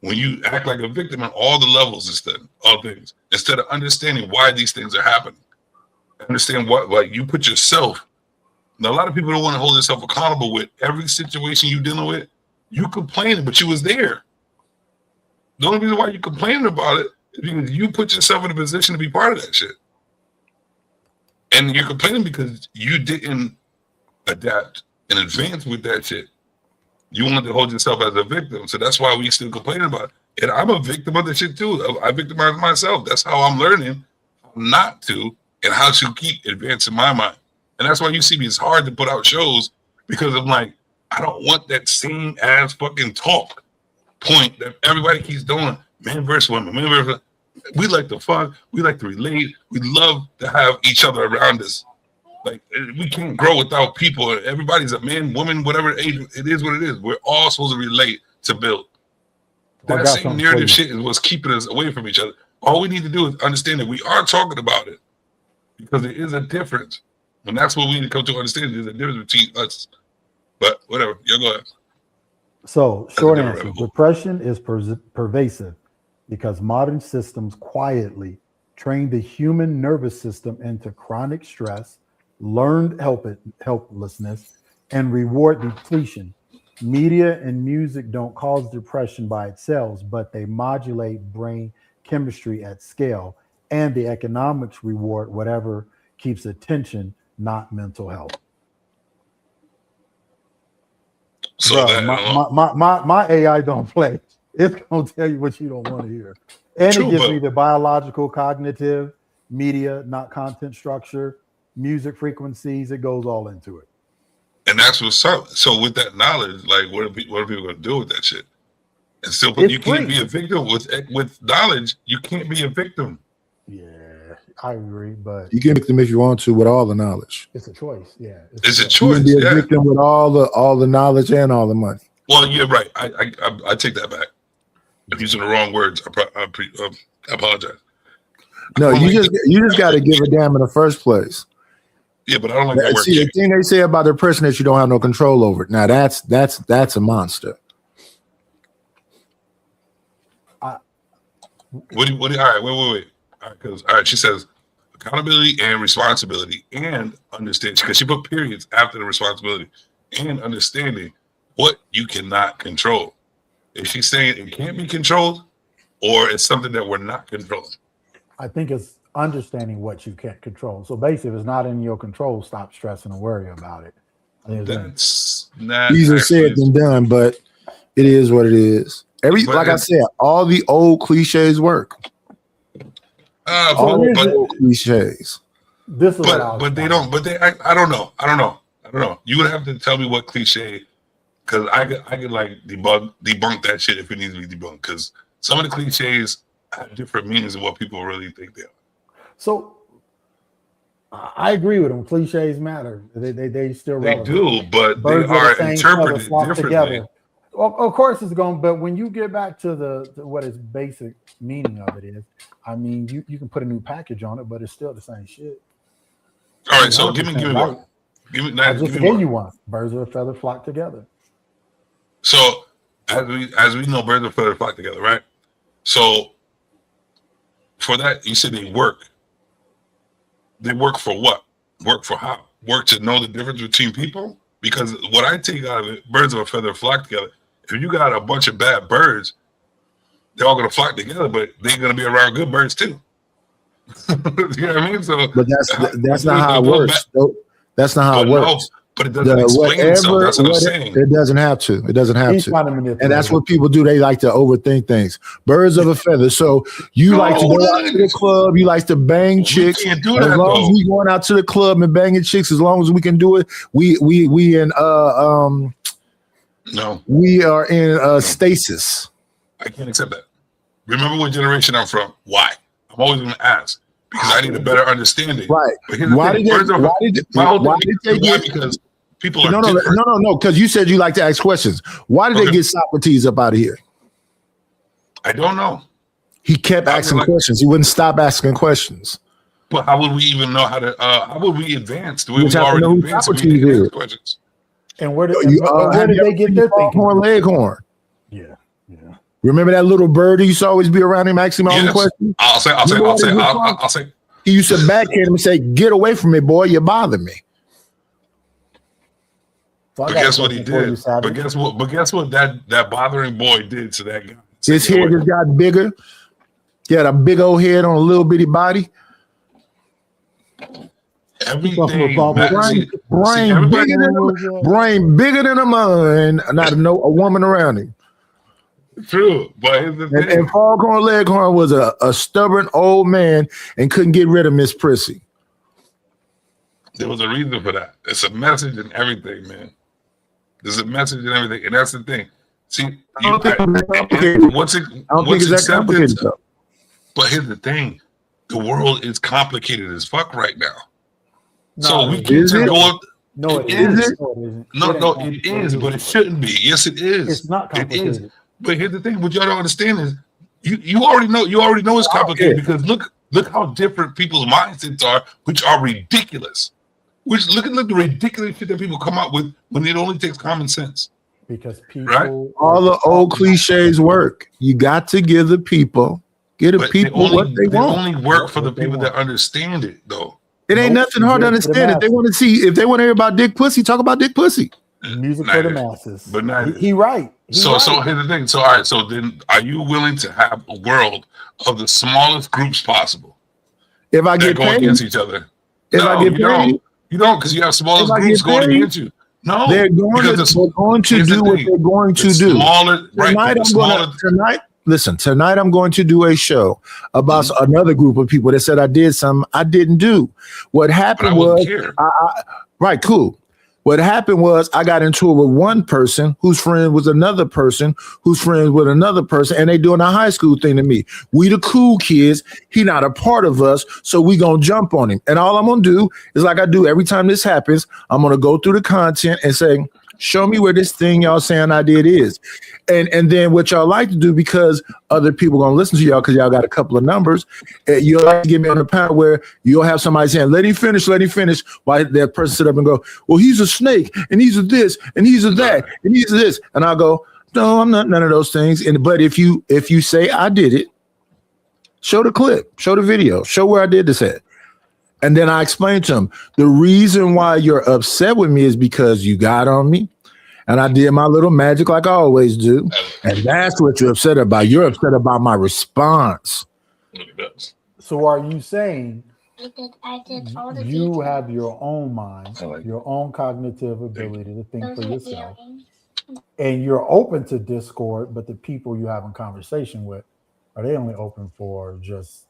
when you act like a victim on all the levels instead of understanding why these things are happening. Understand what, like, you put yourself. Now, a lot of people don't want to hold themselves accountable with every situation you're dealing with. You complaining, but you was there. The only reason why you're complaining about it because you put yourself in a position to be part of that shit. And you're complaining because you didn't adapt and advance with that shit. You want to hold yourself as a victim. So that's why we still complaining about it. And I'm a victim of the shit too. I victimize myself. That's how I'm learning not to and how to keep advancing my mind. And that's why you see me, it's hard to put out shows because I'm like, I don't want that same ass fucking talk point that everybody keeps doing. Man versus women, man versus. We like to fuck, we like to relate, we love to have each other around us. Like, we can't grow without people. Everybody's a man, woman, whatever age, it is what it is. We're all supposed to relate to build. That same narrative shit is what's keeping us away from each other. All we need to do is understand that we are talking about it because there is a difference. And that's what we need to come to understand. There's a difference between us. But whatever, you go ahead. So, short answer, depression is pervasive because modern systems quietly train the human nervous system into chronic stress, learned helplessness, and reward depletion. Media and music don't cause depression by itself, but they modulate brain chemistry at scale, and the economics reward whatever keeps attention, not mental health. So my AI don't play. It's gonna tell you what you don't want to hear, and it gives me the biological, cognitive, media, not content structure, music frequencies. It goes all into it. And that's what's up. So with that knowledge, like, what are people going to do with that shit? And still, but you can't be a victim with knowledge. You can't be a victim. Yeah, I agree, but you can be a victim if you want to with all the knowledge. It's a choice. Yeah, it's a choice. You can be a victim with all the knowledge and all the money. Well, you're right. I take that back. I'm using the wrong words. I apologize. No, you just got to give a damn in the first place. Yeah, but I don't like that word. See, the thing they say about their person that you don't have no control over. Now that's a monster. What do all right, wait. All right, because she says accountability and responsibility and understanding, because she put periods after the responsibility and understanding what you cannot control. Is she saying it can't be controlled, or it's something that we're not controlling? I think it's understanding what you can't control. So basically, if it's not in your control, stop stressing and worry about it. That's not easier said than done, but it is what it is. Like I said, all the old cliches work. All the old cliches. But they don't. But I don't know. I don't know. You would have to tell me what cliche. Because I could like debunk that shit if it needs to be debunked. Because some of the cliches have different meanings than what people really think they are. So I agree with them. Cliches matter. They still relevant. They do, but they are interpreted differently. Together. Well, of course it's going. But when you get back to the what its basic meaning of it is, I mean, you can put a new package on it, but it's still the same shit. All right, so give me one. I just gave you one. Birds of a feather flock together. So as we know, birds of a feather flock together, right? So for that, you said they work. They work for what? Work for how? Work to know the difference between people? Because what I take out of it, birds of a feather flock together. If you got a bunch of bad birds, they're all going to flock together, but they're going to be around good birds too. You know what I mean? So, but that's not how it works. That's not how it works. But it doesn't explain itself. That's what I'm saying. It doesn't have to. It doesn't have to. And that's what people do. They like to overthink things. Birds of a feather. So you like to go out to the club. You like to bang chicks. Can't do that, as long as we going out to the club and banging chicks, as long as we can do it, we are in stasis. I can't accept that. Remember what generation I'm from. Why? I'm always going to ask. Because I need a better understanding. Right. Why did they get? Because people are no. Because you said you like to ask questions. Why did they get Socrates up out of here? I don't know. He kept asking questions. He wouldn't stop asking questions. But how would we even know how to? How would we advance? We already know who Socrates is. Questions. And where did they get their thinking? Leghorn. Yeah. Remember that little bird who used to always be around him asking all the questions? I'll say. He used to backhand him and say, "Get away from me, boy! You bother me." But guess what he did? But guess what? That bothering boy did to that guy. His hair just got bigger. He had a big old head on a little bitty body. Everything. Brain bigger than a man. Not a woman around him. True, but here's the thing. And Foghorn Leghorn was a stubborn old man and couldn't get rid of Miss Prissy. There was a reason for that. It's a message in everything, man. There's a message in everything, and that's the thing. See, what's acceptance? But here's the thing: the world is complicated as fuck right now. So we can't go. No, it isn't. No, It is, but it shouldn't be. Yes, it is. It's not complicated. It is. But here's the thing: what y'all don't understand is you already know. You already know it's complicated because look how different people's mindsets are, which are ridiculous. Which look at the ridiculous shit that people come up with when it only takes common sense. Because people, right? All the old cliches work. You got to give the people, what they want. They only work for the people that understand it, though. It ain't nothing hard to understand. If they want to hear about dick pussy, talk about dick pussy. Music for the masses. But not he right. So here's the thing. So all right. So then, are you willing to have a world of the smallest groups possible? If I get paid against each other, if I get paid. You don't, because you have smallest groups going against you. No, they're going to do what they're going to do. Tonight I'm going to do a show about another group of people that said I did something I didn't do. What happened was, right, cool. What happened was I got into it with one person whose friend was another person whose friend with another person, and they doing a high school thing to me. We the cool kids. He not a part of us, so we gonna jump on him. And all I'm gonna do is like I do every time this happens. I'm gonna go through the content and say, show me where this thing y'all saying I did is. And then what y'all like to do, because other people gonna listen to y'all because y'all got a couple of numbers, you'll like to get me on the panel where you'll have somebody saying, let him finish, while that person sit up and go, well, he's a snake, and he's a this, and he's a that, and he's a this. And I'll go, no, I'm not none of those things. But if you say I did it, show the clip, show the video, show where I did this at. And then I explain to them, the reason why you're upset with me is because you got on me. And I did my little magic like I always do. And that's what you're upset about. You're upset about my response. So are you saying you have your own mind, your own cognitive ability to think for yourself, and you're open to discord, but the people you have in conversation with, are they only open for just...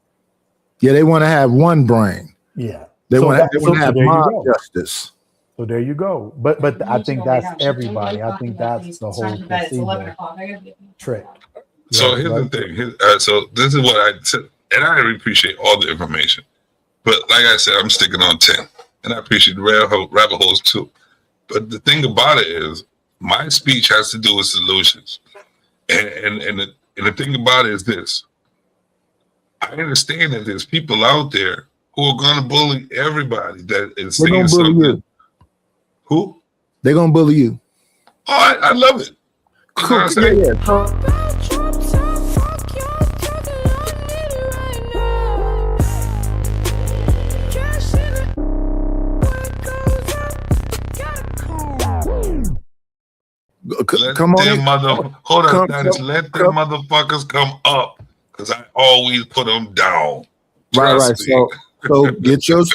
Yeah, they want to have one brain. Yeah. They want to have mob justice. So there you go. But I think that's everybody. I think that's the whole placebo trick. So here's the thing. So this is what I said, and I appreciate all the information. But like I said, I'm sticking on 10. And I appreciate the rabbit holes too. But the thing about it is, my speech has to do with solutions. And the thing about it is this. I understand that there's people out there who are going to bully everybody that is saying something. You. Who? They're going to bully you. Oh, I love it. Cool. Come on. Hold on, Dennis. Let them motherfuckers come up, because I always put them down. Right. So get your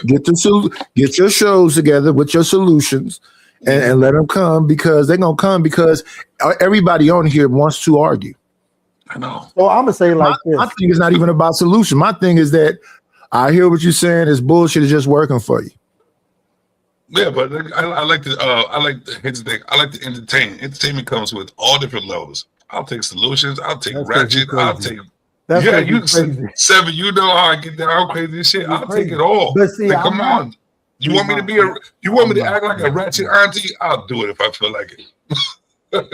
shows together with your solutions and let them come, because they're gonna come because everybody on here wants to argue. I know. So I'm gonna say like this. My thing is not even about solution. My thing is that I hear what you're saying is bullshit is just working for you. Yeah, but I like to here's the thing. I like to entertain. Entertainment comes with all different levels. I'll take solutions. I'll take ratchet. I'll take. That's you crazy. Seven. You know how I get down crazy and shit. I'll take it all. But see, come on. You want me to be you want me to act like a ratchet auntie? I'll do it if I feel like it.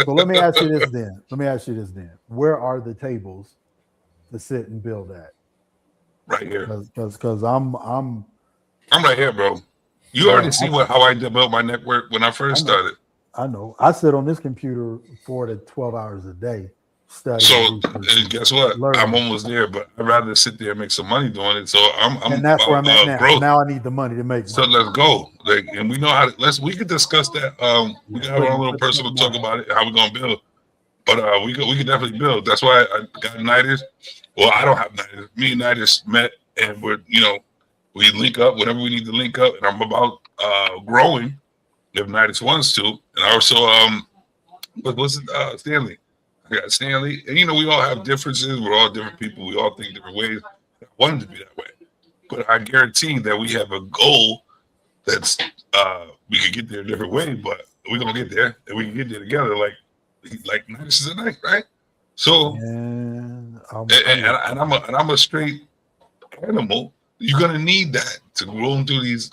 So let me ask you this then. Where are the tables to sit and build at? Right here. Because I'm right here, bro. You already see how I built my network when I first started. I know. I sit on this computer 4 to 12 hours a day studying. So guess what? Learning. I'm almost there, but I'd rather sit there and make some money doing it. So and that's where I'm at now. Growth. Now I need the money to make money. So let's go. And we know how to we can discuss that. We can have our own little personal talk about it, how we're gonna build. But we could definitely build. That's why I got Nidus. Well, I don't have Nidus. Me and Nidus met, and we link up whenever we need to link up. And I'm about growing if Nidus wants to. And also, Stanley. I got Stanley, and we all have differences. We're all different people. We all think different ways. I want it to be that way, but I guarantee that we have a goal that's we could get there a different way, but we're gonna get there, and we can get there together. Like Nidus is a night, right? So, and I'm a straight animal. You're gonna need that to roll through these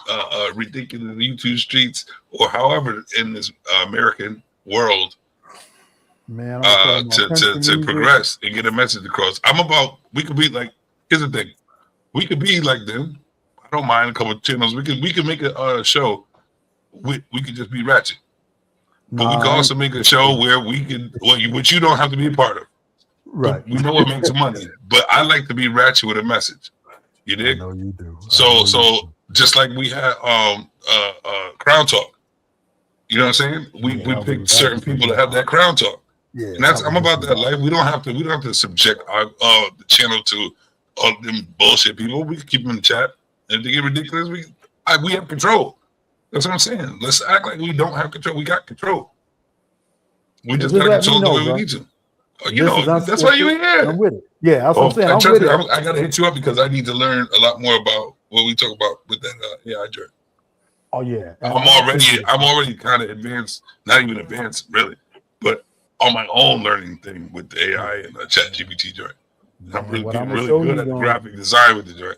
ridiculous YouTube streets, or however in this American world. Man, to progress and get a message across. We could be like, here's the thing. We could be like them. I don't mind a couple of channels. We could make a show. We could just be ratchet. But we could also make a show where we can, which you don't have to be a part of. Right. We know what makes money. But I like to be ratchet with a message. You dig? I know you do. So just like we had Crown Talk. You know what I'm saying? We picked certain people to have that Crown Talk. Yeah, and I'm about that life. We don't have to subject our the channel to all them bullshit people. We can keep them in the chat. And if they get ridiculous, we have control. That's what I'm saying. Let's act like we don't have control. We got control. We just got control the way we need to. That's why you're here. I'm with it. Yeah, that's what I'm saying. I'm with it. I got to hit you up because I need to learn a lot more about what we talk about with that AI journey. Oh yeah, I'm already kind of advanced. Not even advanced, really, but on my own learning thing with the AI and the Chat GPT joint. I'm really good at the graphic design with the joint.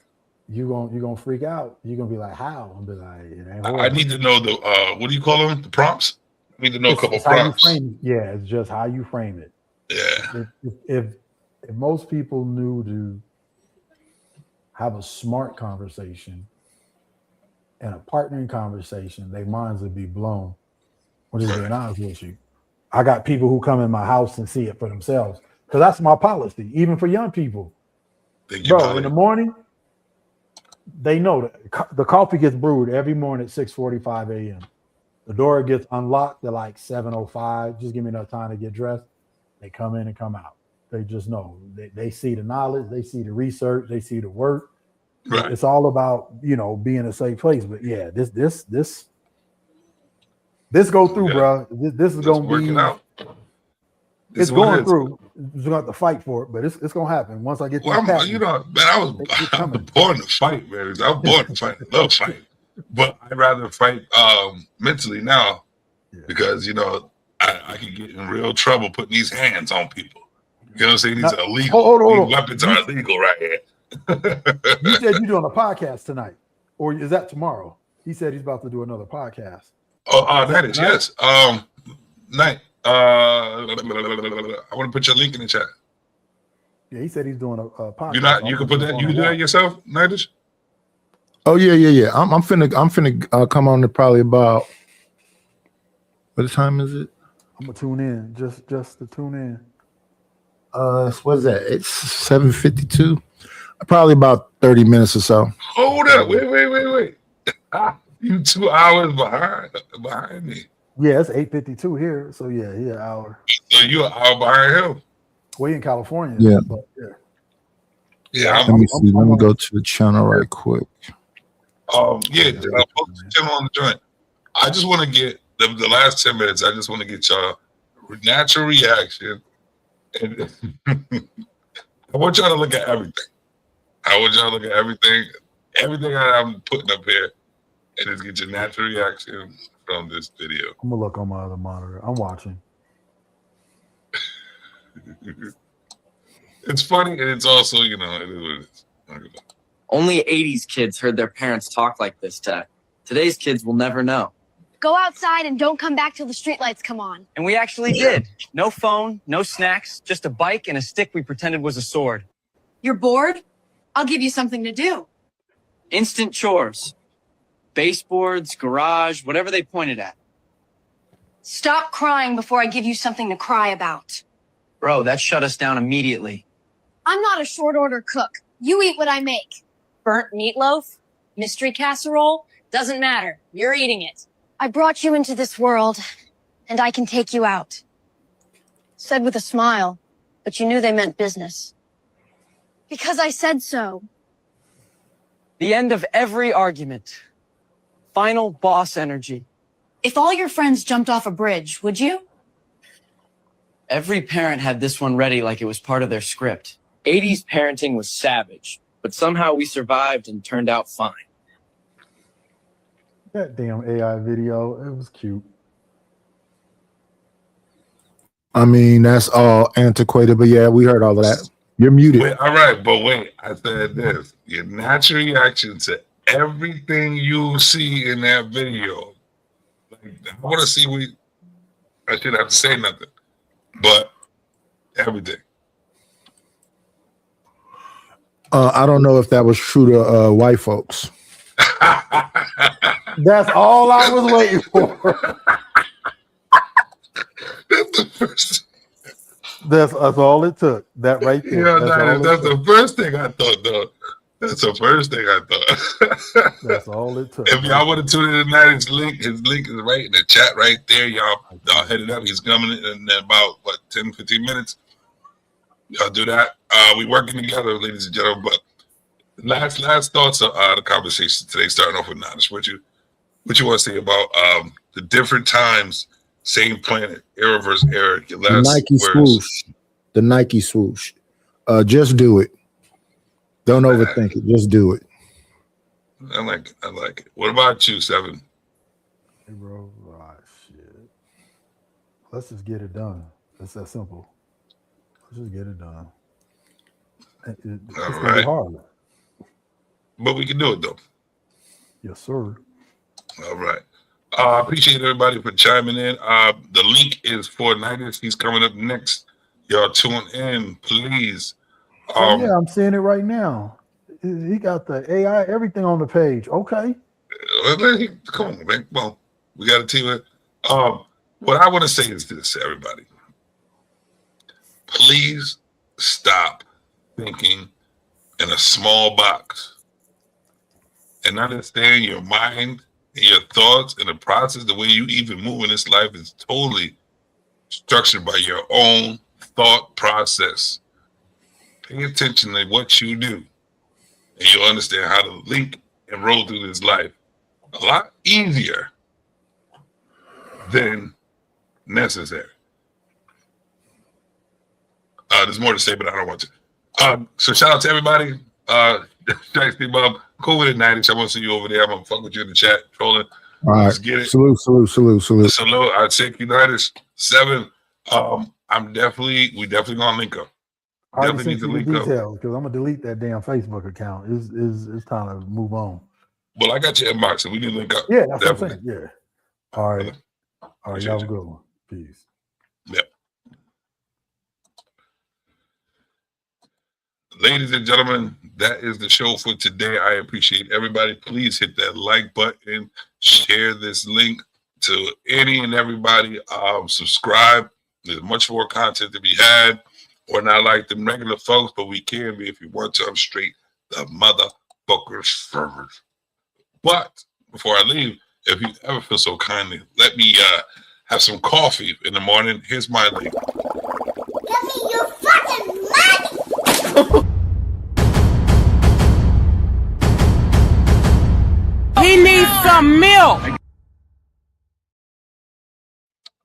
You gonna freak out. You're gonna be like, how? I'm be like, it ain't I need to know the what do you call them? The prompts. I need to know a couple prompts. Yeah, it's just how you frame it. Yeah. If most people knew to have a smart conversation and a partnering conversation, their minds would be blown. I'm just being honest with you. I got people who come in my house and see it for themselves because that's my policy, even for young people. Bro, in the morning, they know that the coffee gets brewed every morning at 6:45 a.m. The door gets unlocked at like 7:05. Just give me enough time to get dressed. They come in and come out. They just know. They see the knowledge. They see the research. They see the work. Right. It's all about, being a safe place. But yeah, this go through, bro. This is gonna be. It's going through. You're gonna have to fight for it, but it's gonna happen once I get. Well, man, I was born to fight, man. I was born to fight. I love fighting, but I'd rather fight mentally now because I can get in real trouble putting these hands on people. You know what I'm saying? These are illegal. Hold on. Weapons are illegal right here. You said you're doing a podcast tonight, or is that tomorrow? He said he's about to do another podcast. That is yes. Night. I want to put your link in the chat. Yeah, he said he's doing a podcast. You can put that. You can do that yourself, Nidus? Oh yeah. I'm finna come on to probably about. What time is it? I'm gonna tune in. Just to tune in. What is that? It's 7:52. Probably about 30 minutes or so. Hold up! Wait! You 2 hours behind me. Yeah, it's 8:52 here. So yeah, he an hour. So you an hour behind him? We in California. Yeah. But yeah. Let me see. Let me go to the channel right quick. Post the channel on the joint. I just want to get the last 10 minutes. I just want to get y'all natural reaction. And I want y'all to look at everything. Everything I'm putting up here, and just get your natural reaction from this video. I'm gonna look on my other monitor. I'm watching. It's funny, and it's also, it is what it is. Only 80s kids heard their parents talk like this, Tech. Today's kids will never know. Go outside and don't come back till the streetlights come on. And we actually did. No phone, no snacks, just a bike and a stick we pretended was a sword. You're bored? I'll give you something to do. Instant chores. Baseboards, garage, whatever they pointed at. Stop crying before I give you something to cry about. Bro, that shut us down immediately. I'm not a short order cook. You eat what I make. Burnt meatloaf? Mystery casserole? Doesn't matter. You're eating it. I brought you into this world, and I can take you out. Said with a smile, but you knew they meant business. Because I said so. The end of every argument. Final boss energy. If all your friends jumped off a bridge, would you? Every parent had this one ready like it was part of their script. 80s parenting was savage, but somehow we survived and turned out fine. That damn AI video, it was cute. I mean, that's all antiquated, but yeah, we heard all of that. You're muted. Wait, all right, but wait, I said this. Your natural reaction to everything you see in that video. Like, I want to see I shouldn't have to say nothing, but everything. I don't know if that was true to white folks. That's all I was waiting for. That's the first. That's all it took. That right there. Yeah, that's the first thing I thought, though. That's the first thing I thought. That's all it took. If y'all want to tune in tonight, his link is right in the chat right there. Y'all head it up. He's coming in about 10, 15 minutes. Y'all do that. We working together, ladies and gentlemen. But last thoughts of the conversation today, starting off with Nanish. What you want to say about the different times, same planet, era versus era? Your last Nike words. swoosh. The Nike swoosh. Just do it. Don't overthink it. Just do it. I like it. What about you, Seven? Hey, bro, shit. Let's just get it done. It's that simple. Let's just get it done. It's gonna be hard. But we can do it, though. Yes, sir. All right. Appreciate everybody for chiming in. The link is for Nanish. He's coming up next. Y'all tune in, please. Yeah, I'm seeing it right now. He got the AI, everything on the page. Okay. Come on, man. Well, we got a team. What I want to say is this, everybody. Please stop thinking in a small box and understand your mind and your thoughts and the process, the way you even move in this life is totally structured by your own thought process. Pay attention to what you do, and you'll understand how to link and roll through this life a lot easier than necessary. There's more to say, but I don't want to. So shout out to everybody. Steve Bob, cool with it, 90s. I want to see you over there. I'm going to fuck with you in the chat, trolling. All right. Let's get it. Salute. Salute. I'd say United 7. We definitely going to link up. I already sent you the details because I'm gonna delete that damn Facebook account. It's time to move on. Well, I got your inbox, and we need to link up. Yeah, that's definitely what I'm saying. Yeah. All right. Y'all have a good one. Peace. Yep. Ladies and gentlemen, that is the show for today. I appreciate everybody. Please hit that like button, share this link to any and everybody. Subscribe. There's much more content to be had. We're not like them regular folks, but we can be if you want to. I'm straight the motherfuckers first. But before I leave, if you ever feel so kindly, let me have some coffee in the morning. Here's my link. Give me your fucking money! He needs some milk.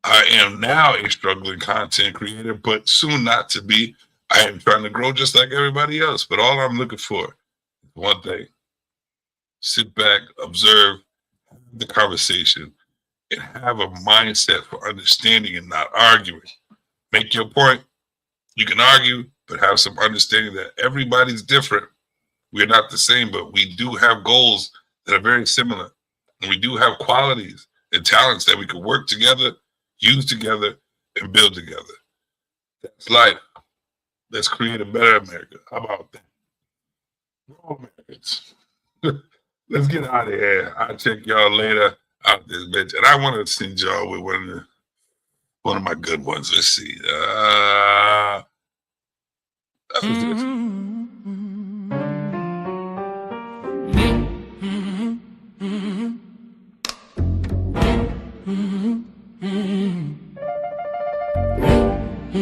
I am now a struggling content creator, but soon not to be. I am trying to grow just like everybody else, but all I'm looking for is one thing. Sit back, observe the conversation, and have a mindset for understanding and not arguing. Make your point. You can argue, but have some understanding that everybody's different. We're not the same, but we do have goals that are very similar. And we do have qualities and talents that we can work together, use together, and build together. That's life. Let's create a better America. How about that? We're all Americans. Let's get out of here. I'll check y'all later out this bitch. And I want to send y'all with one of my good ones. Let's see. That was this. I'm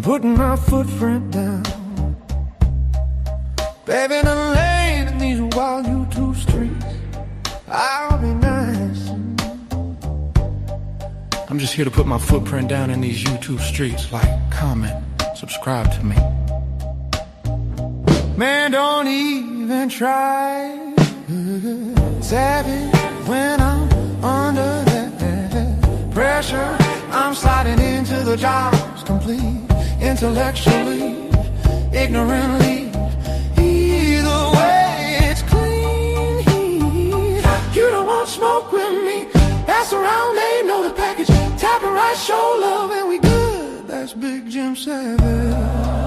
putting my footprint down, paving a lane in these wild YouTube streets. I'll be nice. I'm just here to put my footprint down in these YouTube streets. Like, comment, subscribe to me. Man, don't even try. Savage when I'm under that pressure. I'm sliding into the jobs complete. Intellectually, ignorantly, either way it's clean. You don't want smoke with me, pass around, they know the package. Tap and right, show love, and we good. That's Big Jim Savage.